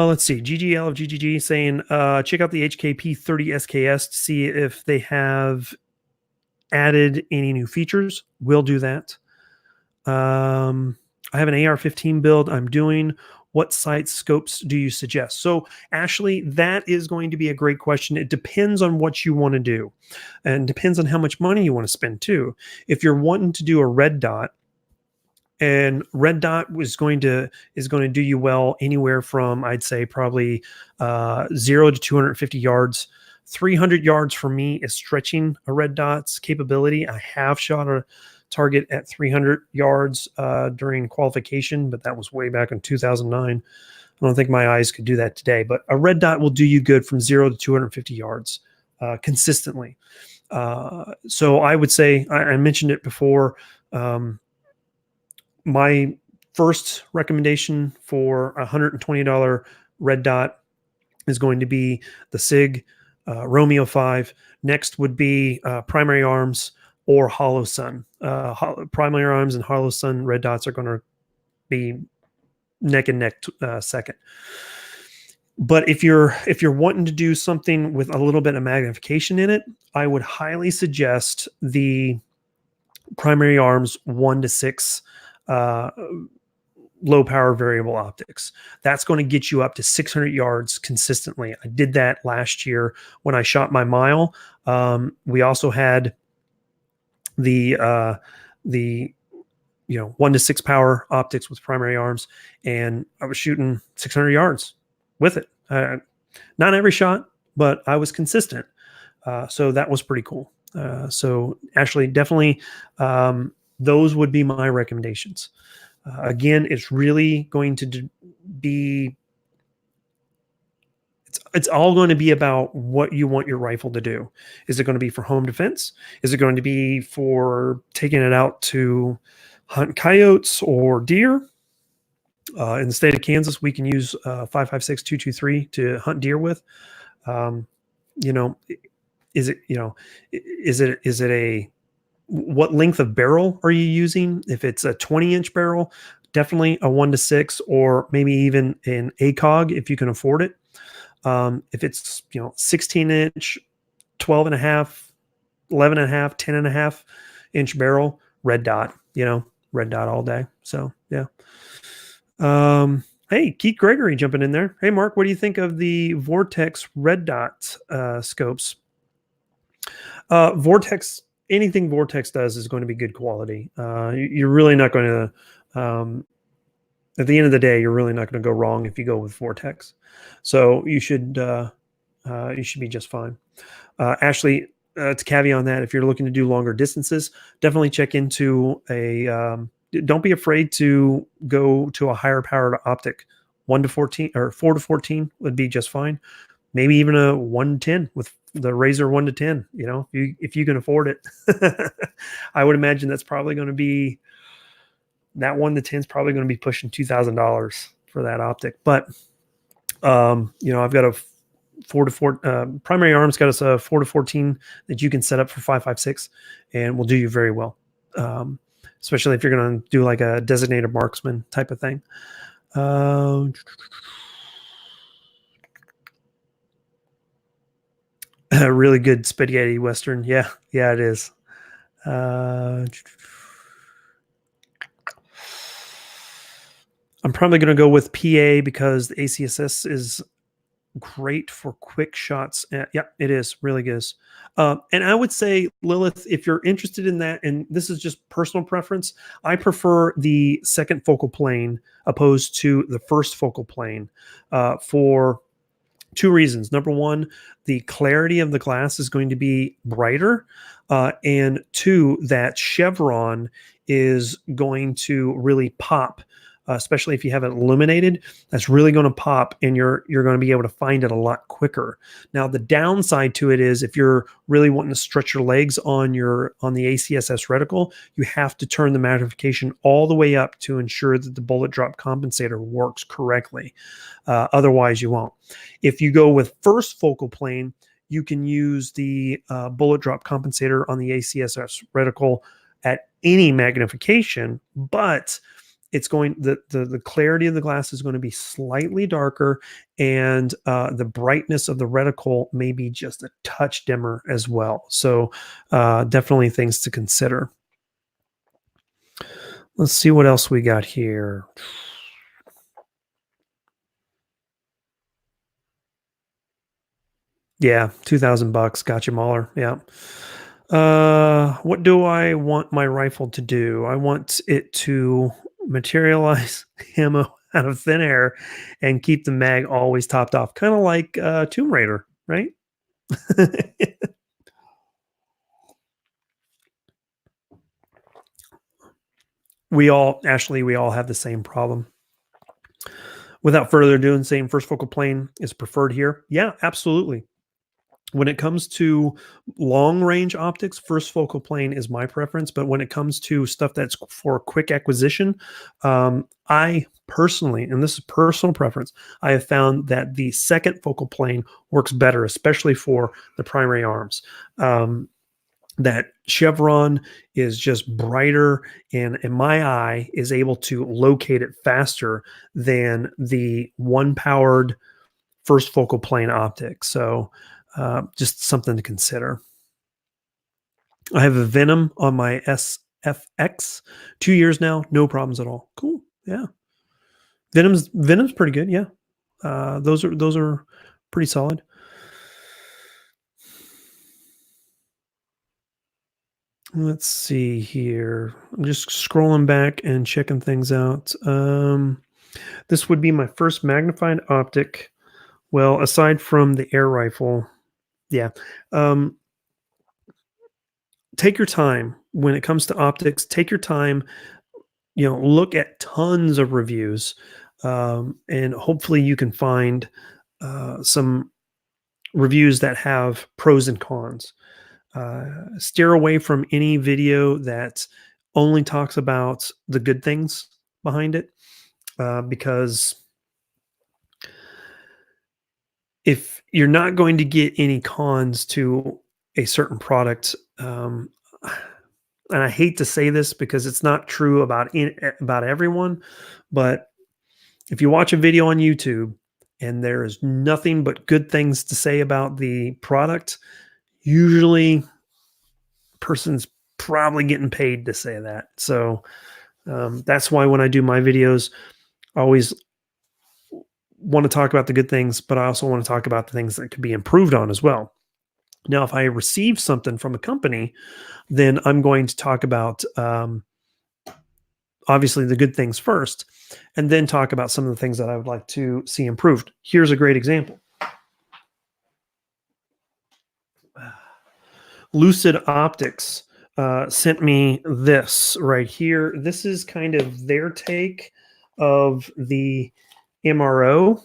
Let's see. GGL of GGG saying, check out the HKP 30 SKS to see if they have added any new features. We'll do that. I have an AR-15 build I'm doing. What sight scopes do you suggest? So Ashley, that is going to be a great question. It depends on what you want to do, and depends on how much money you want to spend too. If you're wanting to do a red dot, and red dot is going to do you well anywhere from, I'd say, probably 0 to 250 yards. 300 yards for me is stretching a red dot's capability. I have shot a target at 300 yards during qualification, but that was way back in 2009. I don't think my eyes could do that today, but a red dot will do you good from 0 to 250 yards consistently. So I would say, I mentioned it before, my first recommendation for a $120 red dot is going to be the SIG Romeo 5. Next would be Primary Arms or Hollow Sun. Primary Arms and Hollow Sun red dots are going to be neck and neck second. But if you're wanting to do something with a little bit of magnification in it, I would highly suggest the Primary Arms 1:6 low power variable optics. That's going to get you up to 600 yards consistently. I did that last year when I shot my mile. We also had the 1:6 power optics with Primary Arms, and I was shooting 600 yards with it. Not every shot, but I was consistent. So that was pretty cool. So Ashley, definitely those would be my recommendations. Again, it's really going to be, it's all going to be about what you want your rifle to do. Is it going to be for home defense? Is it going to be for taking it out to hunt coyotes or deer? In the state of Kansas, we can use 5.56 223 to hunt deer with. Is it a, what length of barrel are you using? If it's a 20-inch barrel, definitely a 1:6, or maybe even an ACOG if you can afford it. If it's 16-inch, 12.5, 11.5, 10.5-inch barrel, red dot. Red dot all day. So yeah. Hey, Keith Gregory jumping in there. Hey, Mark, what do you think of the Vortex red dot scopes? Vortex, anything Vortex does is going to be good quality. You're really not going to, at the end of the day, you're really not going to go wrong if you go with Vortex. So you should be just fine. Ashley, to caveat on that, if you're looking to do longer distances, definitely check into don't be afraid to go to a higher powered optic. 1 to 14 or 4 to 14 would be just fine. Maybe even a 110 with the Razor 1 to 10. You know, if you can afford it, I would imagine that's probably going to be that 1 to 10 is probably going to be pushing $2,000 for that optic. But you know, I've got a 4 to 4 primary arm's got us a 4 to 14 that you can set up for 5.56 and will do you very well. Especially if you're going to do like a designated marksman type of thing. A really good spaghetti Western. Yeah, it is. I'm probably going to go with PA because the ACSS is great for quick shots. Yeah, it is really good. And I would say, Lilith, if you're interested in that, and this is just personal preference, I prefer the second focal plane opposed to the first focal plane for two reasons. Number one, the clarity of the glass is going to be brighter. And two, that chevron is going to really pop, especially if you have it illuminated. That's really going to pop, and you're going to be able to find it a lot quicker. Now, the downside to it is if you're really wanting to stretch your legs on the ACSS reticle, you have to turn the magnification all the way up to ensure that the bullet drop compensator works correctly. Otherwise, you won't. If you go with first focal plane, you can use the bullet drop compensator on the ACSS reticle at any magnification, but it's going the clarity of the glass is going to be slightly darker, and the brightness of the reticle may be just a touch dimmer as well. So definitely things to consider. Let's see what else we got here. Yeah, $2,000. Gotcha, Mahler. Yeah. What do I want my rifle to do? I want it to materialize ammo out of thin air and keep the mag always topped off, kind of like Tomb Raider, right? We all have the same problem. Without further ado, saying first focal plane is preferred here. Yeah, absolutely. When it comes to long range optics, first focal plane is my preference. But when it comes to stuff that's for quick acquisition, I personally, and this is personal preference, I have found that the second focal plane works better, especially for the primary arms. That chevron is just brighter, and in my eye is able to locate it faster than the one powered first focal plane optic. So just something to consider. I have a Venom on my SFX, 2 years now, no problems at all. Cool. Yeah. Venom's pretty good. Yeah. Those are pretty solid. Let's see here. I'm just scrolling back and checking things out. This would be my first magnified optic. Well, aside from the air rifle, yeah. Take your time when it comes to optics. Take your time. You know, look at tons of reviews, and hopefully you can find some reviews that have pros and cons. Steer away from any video that only talks about the good things behind it, because if you're not going to get any cons to a certain product, and I hate to say this because it's not true about everyone, but if you watch a video on YouTube and there is nothing but good things to say about the product, usually person's probably getting paid to say that. So that's why when I do my videos, I always want to talk about the good things, but I also want to talk about the things that could be improved on as well. Now, if I receive something from a company, then I'm going to talk about obviously the good things first, and then talk about some of the things that I would like to see improved. Here's a great example. Lucid Optics sent me this right here. This is kind of their take of the MRO.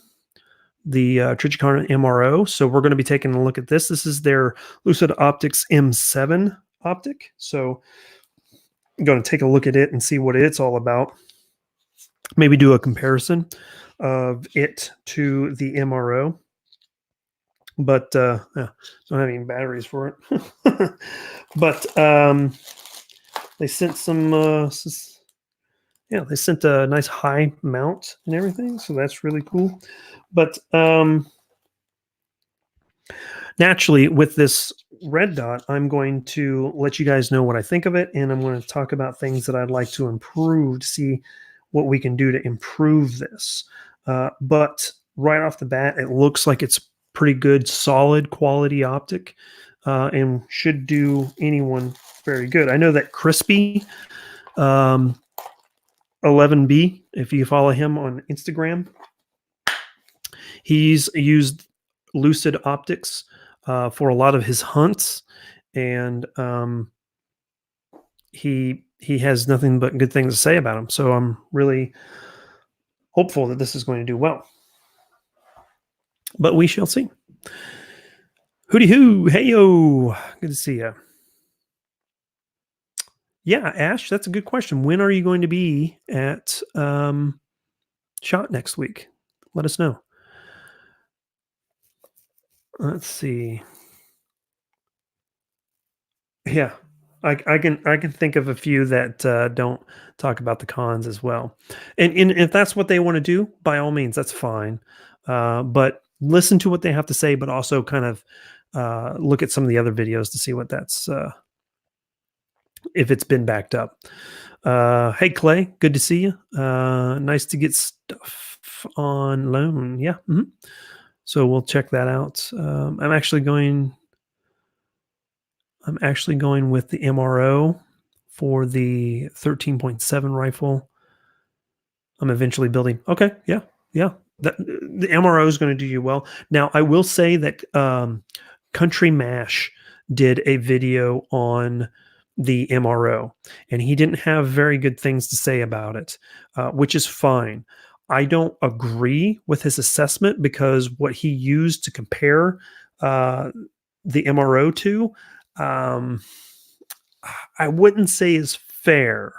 Trijicon MRO. So we're going to be taking a look at this. This is their Lucid Optics M7 optic. So I'm going to take a look at it and see what it's all about. Maybe do a comparison of it to the MRO. But yeah, don't have any batteries for it. But they sent some they sent a nice high mount and everything, so that's really cool. But naturally, with this red dot, I'm going to let you guys know what I think of it, and I'm going to talk about things that I'd like to improve to see what we can do to improve this. But right off the bat, it looks like it's pretty good, solid quality optic, and should do anyone very good. I know that Crispy 11B, if you follow him on Instagram, he's used Lucid Optics for a lot of his hunts, and he has nothing but good things to say about him. So I'm really hopeful that this is going to do well. But we shall see. Hooty hoo, hey yo, good to see you. Yeah, Ash, that's a good question. When are you going to be at SHOT next week? Let us know. Let's see. Yeah, I can think of a few that don't talk about the cons as well, and if that's what they want to do, by all means, that's fine. But listen to what they have to say, but also kind of look at some of the other videos to see what that's if it's been backed up. Hey Clay, good to see you. Nice to get stuff on loan. Yeah. So we'll check that out. I'm actually going with the MRO for the 13.7 rifle. I'm eventually building. Okay, yeah. The MRO is going to do you well. Now, I will say that Country Mash did a video on the MRO, and he didn't have very good things to say about it, which is fine. I don't agree with his assessment because what he used to compare the MRO to, I wouldn't say is fair.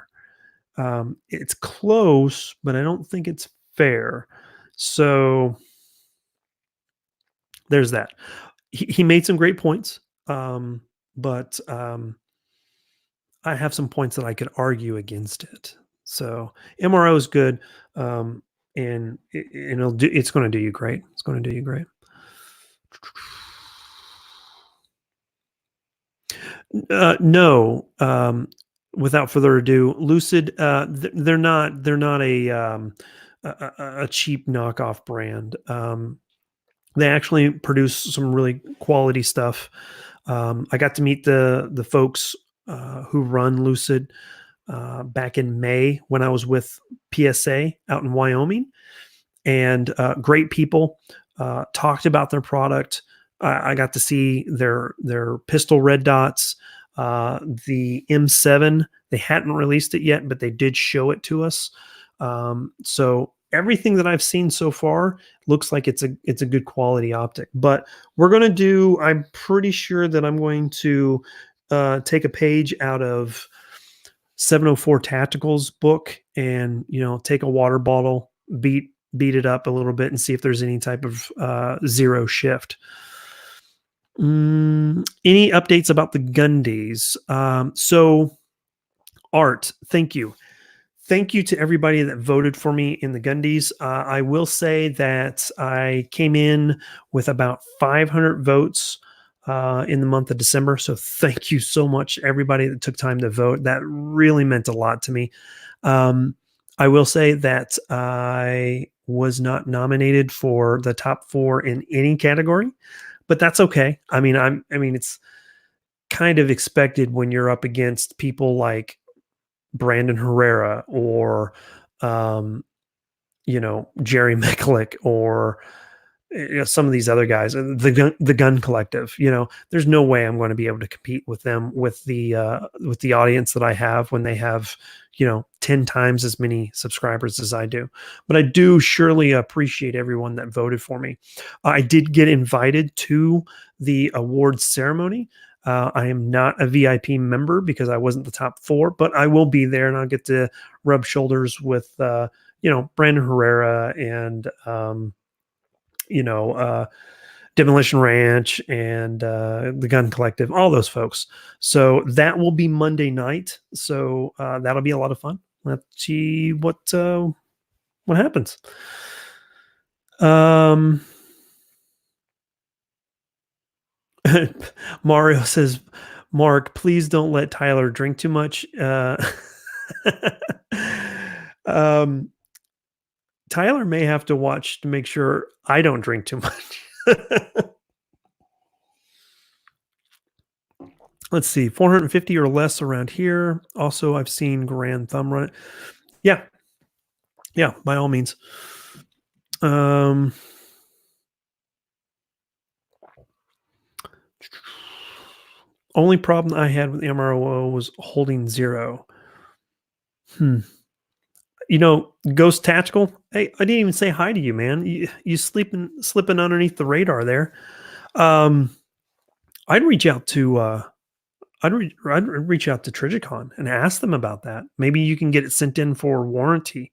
It's close, but I don't think it's fair. So there's that. He made some great points, but I have some points that I could argue against it. So MRO is good, and it's going to do you great. It's going to do you great. No. Without further ado, Lucid. They're not a cheap knockoff brand. They actually produce some really quality stuff. I got to meet the folks who run Lucid back in May when I was with PSA out in Wyoming, and great people. Talked about their product. I got to see their pistol red dots. The M7, they hadn't released it yet, but they did show it to us. So everything that I've seen so far looks like it's a good quality optic. But we're going to do, I'm pretty sure that I'm going to take a page out of 704 Tactical's book and, take a water bottle, beat it up a little bit and see if there's any type of zero shift. Any updates about the Gundies? So Art, thank you. Thank you to everybody that voted for me in the Gundies. I will say that I came in with about 500 votes in the month of December. So thank you so much, everybody that took time to vote. That really meant a lot to me. I will say that I was not nominated for the top 4 in any category, but that's okay. I mean, it's kind of expected when you're up against people like Brandon Herrera or, Jerry Miculek or, some of these other guys, the gun collective, there's no way I'm going to be able to compete with them with the audience that I have when they have 10 times as many subscribers as I do. But I do surely appreciate everyone that voted for me. I did get invited to the awards ceremony. I am not a VIP member because I wasn't the top 4, but I will be there, and I'll get to rub shoulders with Brandon Herrera and Demolition Ranch and the Gun Collective, all those folks. So that will be Monday night. So that'll be a lot of fun. Let's see what happens. Mario says, Mark, please don't let Tyler drink too much. Tyler may have to watch to make sure I don't drink too much. Let's see, 450 or less around here. Also, I've seen Grand Thumb run it. Yeah. Yeah, by all means. Only problem I had with the MRO was holding 0. Ghost Tactical. Hey, I didn't even say hi to you, man. You slipping underneath the radar there. I'd reach out to I'd reach out to Trigicon and ask them about that. Maybe you can get it sent in for warranty.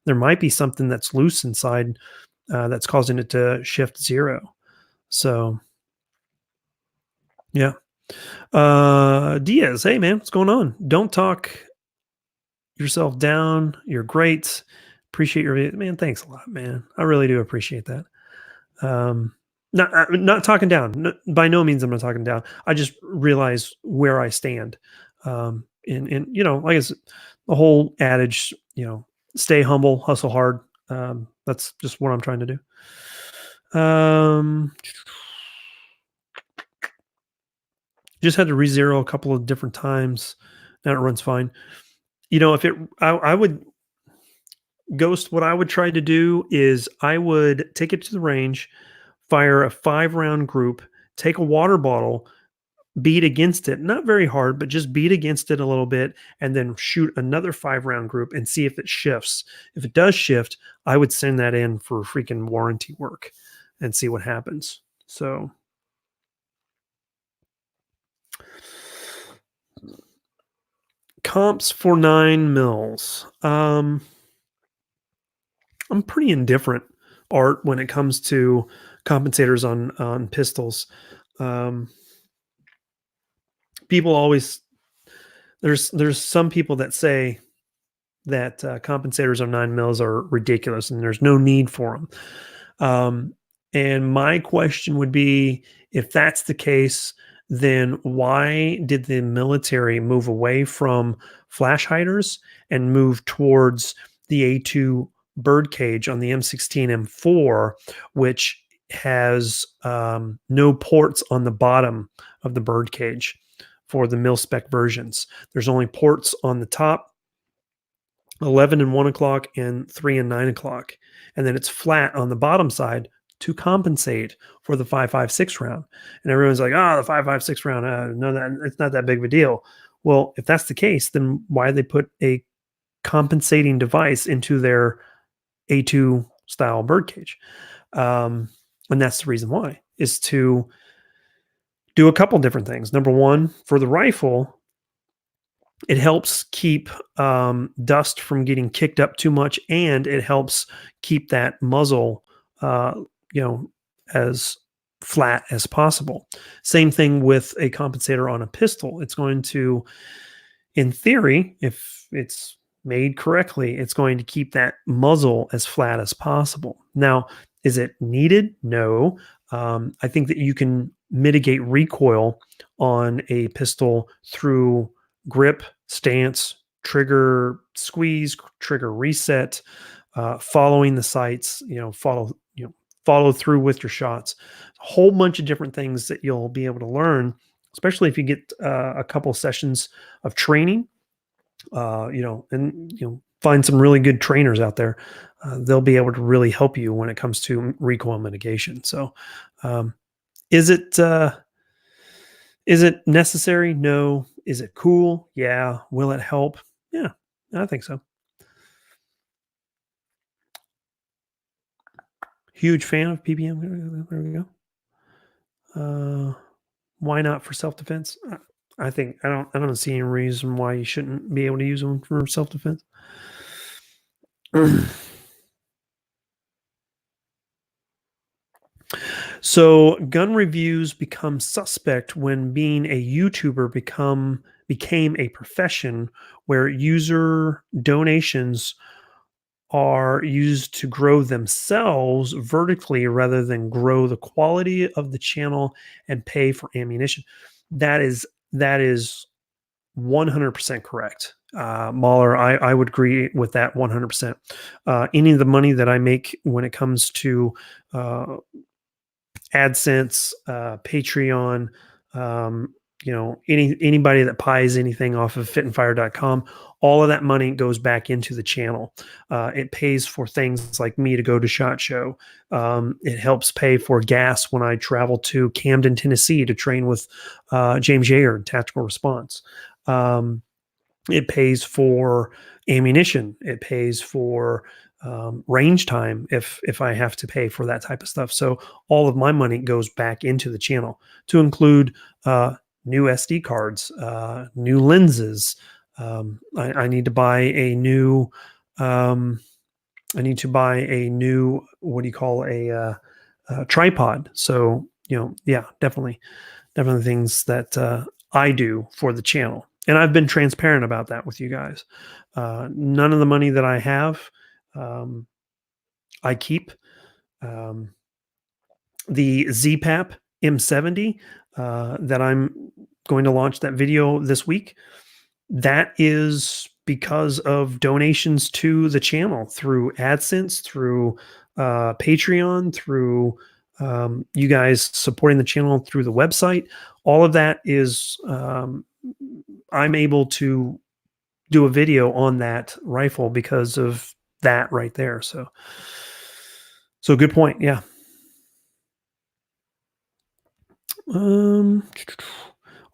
There might be something that's loose inside that's causing it to shift 0. So, yeah. Diaz, hey man, what's going on? Don't talk yourself down. You're great. Appreciate your video, man. Thanks a lot, man. I really do appreciate that. Not talking down. No, by no means am I talking down. I just realize where I stand. In like it's the whole adage, stay humble, hustle hard. That's just what I'm trying to do. Just had to re-zero a couple of different times. Now it runs fine. I would Ghost, what I would try to do is I would take it to the range, fire a 5-round group, take a water bottle, beat against it, not very hard, but just beat against it a little bit, and then shoot another 5-round group and see if it shifts. If it does shift, I would send that in for freaking warranty work and see what happens. So comps for 9 mils. I'm pretty indifferent, Art, when it comes to compensators on pistols. People always there's some people that say that compensators on 9 mils are ridiculous and there's no need for them. And my question would be, if that's the case, then why did the military move away from flash hiders and move towards the A2 birdcage on the M16 M4, which has no ports on the bottom of the birdcage for the mil-spec versions? There's only ports on the top, 11 and 1 o'clock and 3 and 9 o'clock. And then it's flat on the bottom side to compensate for the 5.56 round. And everyone's like, the 5.56 round, no, it's not that big of a deal. Well, if that's the case, then why did they put a compensating device into their A2 style birdcage? And that's the reason why, is to do a couple different things. Number one, for the rifle, it helps keep dust from getting kicked up too much, and it helps keep that muzzle as flat as possible. Same thing with a compensator on a pistol. It's going to, in theory, if it's made correctly, it's going to keep that muzzle as flat as possible. Now, is it needed? No. I think that you can mitigate recoil on a pistol through grip, stance, trigger squeeze, trigger reset, following the sights, follow through with your shots. A whole bunch of different things that you'll be able to learn, especially if you get a couple sessions of training, and find some really good trainers out there. they'll be able to really help you when it comes to recoil mitigation. So, um, is it is it necessary? No. Is it cool? Yeah. Will it help? Yeah, I think so. Huge fan of PPM. There we go. Uh, why not for self defense? I think I don't see any reason why you shouldn't be able to use them for self defense. So gun reviews become suspect when being a YouTuber became a profession where user donations are used to grow themselves vertically rather than grow the quality of the channel and pay for ammunition. That is 100% correct. Mahler, I would agree with that 100%. Any of the money that I make when it comes to uh, AdSense, Patreon, anybody that buys anything off of fitandfire.com, all of that money goes back into the channel. It pays for things like me to go to SHOT Show. It helps pay for gas when I travel to Camden, Tennessee to train with James Yeager in tactical response. It pays for ammunition. It pays for range time if I have to pay for that type of stuff. So all of my money goes back into the channel to include new SD cards, new lenses. I need to buy a new. I need to buy a new, what do you call tripod. So yeah, definitely things that I do for the channel. And I've been transparent about that with you guys. None of the money that I have, um, I keep. Um, the ZPAP M70 that I'm going to launch that video this week, that is because of donations to the channel through AdSense, through Patreon, through you guys supporting the channel through the website. All of that is I'm able to do a video on that rifle because of that right there. So good point. Yeah. Um,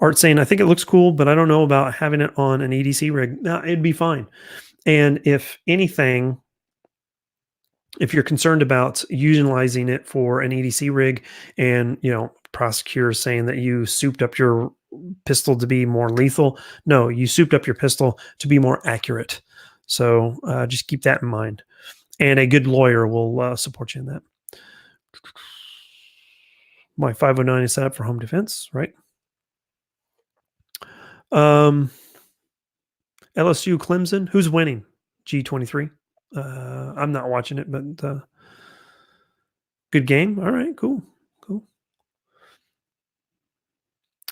Art saying, I think it looks cool, but I don't know about having it on an EDC rig. No, it'd be fine. And if anything, if you're concerned about utilizing it for an EDC rig and, prosecutors saying that you souped up your pistol to be more lethal, no, you souped up your pistol to be more accurate. So just keep that in mind. And a good lawyer will support you in that. My 509 is set up for home defense, right? LSU Clemson, who's winning? G23. I'm not watching it, but good game. All right, cool.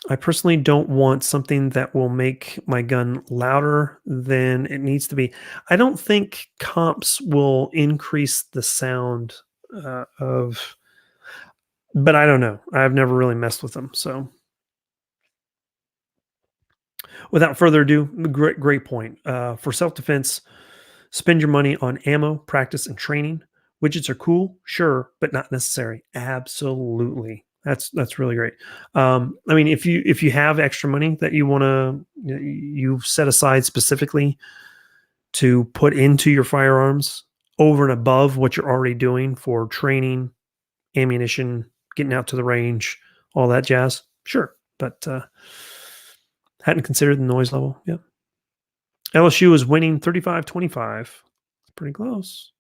I personally don't want something that will make my gun louder than it needs to be. I don't think comps will increase the sound of, but I don't know. I've never really messed with them. So without further ado, great point. For self-defense, spend your money on ammo, practice, and training. Widgets are cool, sure, but not necessary. Absolutely. That's really great. I mean, if you have extra money that you set aside specifically to put into your firearms over and above what you're already doing for training, ammunition, getting out to the range, all that jazz, sure. But hadn't considered the noise level. Yeah. LSU is winning 35-25. It's pretty close.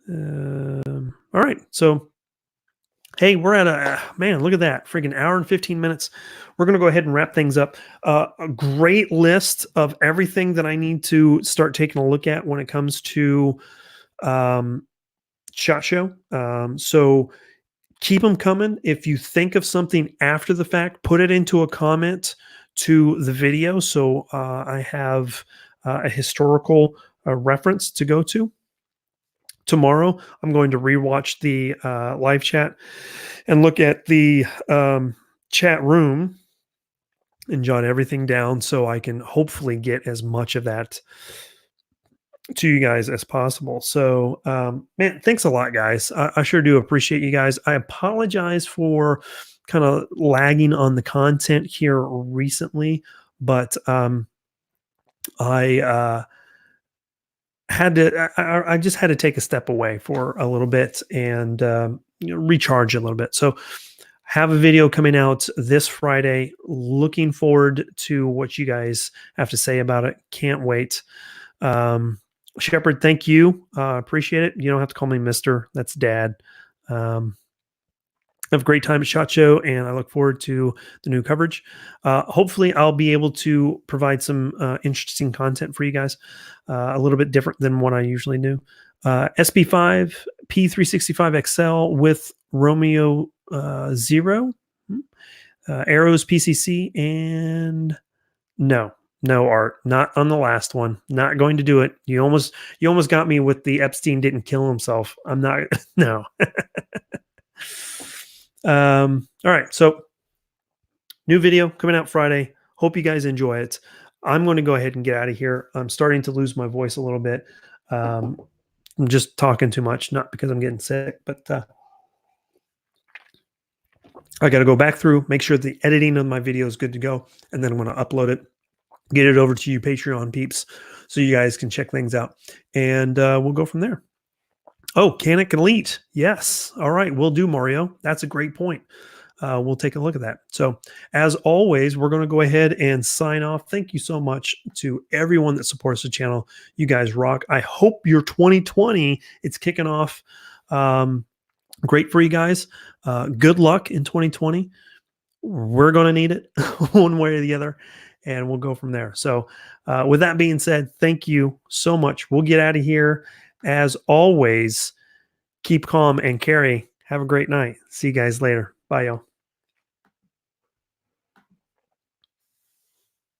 All right. So, hey, we're at man, look at that. Freaking hour and 15 minutes. We're going to go ahead and wrap things up. A great list of everything that I need to start taking a look at when it comes to SHOT Show. So keep them coming. If you think of something after the fact, put it into a comment to the video. So I have a historical reference to go to. Tomorrow, I'm going to rewatch the live chat and look at the chat room and jot everything down so I can hopefully get as much of that to you guys as possible. So, man, thanks a lot, guys. I sure do appreciate you guys. I apologize for kind of lagging on the content here recently, but I had to. I just had to take a step away for a little bit and recharge a little bit. So, have a video coming out this Friday. Looking forward to what you guys have to say about it. Can't wait. Shepard, thank you. Appreciate it. You don't have to call me Mister. That's Dad. Have a great time at SHOT Show, and I look forward to the new coverage. Hopefully, I'll be able to provide some interesting content for you guys, a little bit different than what I usually do. SP5 P365 XL with Romeo Zero, Arrows PCC, and no art, not on the last one. Not going to do it. You almost got me with the Epstein didn't kill himself. I'm not. No. All right. So new video coming out Friday. Hope you guys enjoy it. I'm going to go ahead and get out of here. I'm starting to lose my voice a little bit. I'm just talking too much, not because I'm getting sick, but I got to go back through, make sure the editing of my video is good to go. And then I'm going to upload it, get it over to you Patreon peeps so you guys can check things out. And we'll go from there. Oh, Canic Elite. Yes. All right. We'll do, Mario. That's a great point. We'll take a look at that. So as always, we're going to go ahead and sign off. Thank you so much to everyone that supports the channel. You guys rock. I hope your 2020, it's kicking off. Great for you guys. Good luck in 2020. We're going to need it one way or the other, and we'll go from there. So with that being said, thank you so much. We'll get out of here. As always, keep calm and carry. Have a great night. See you guys later. Bye, y'all.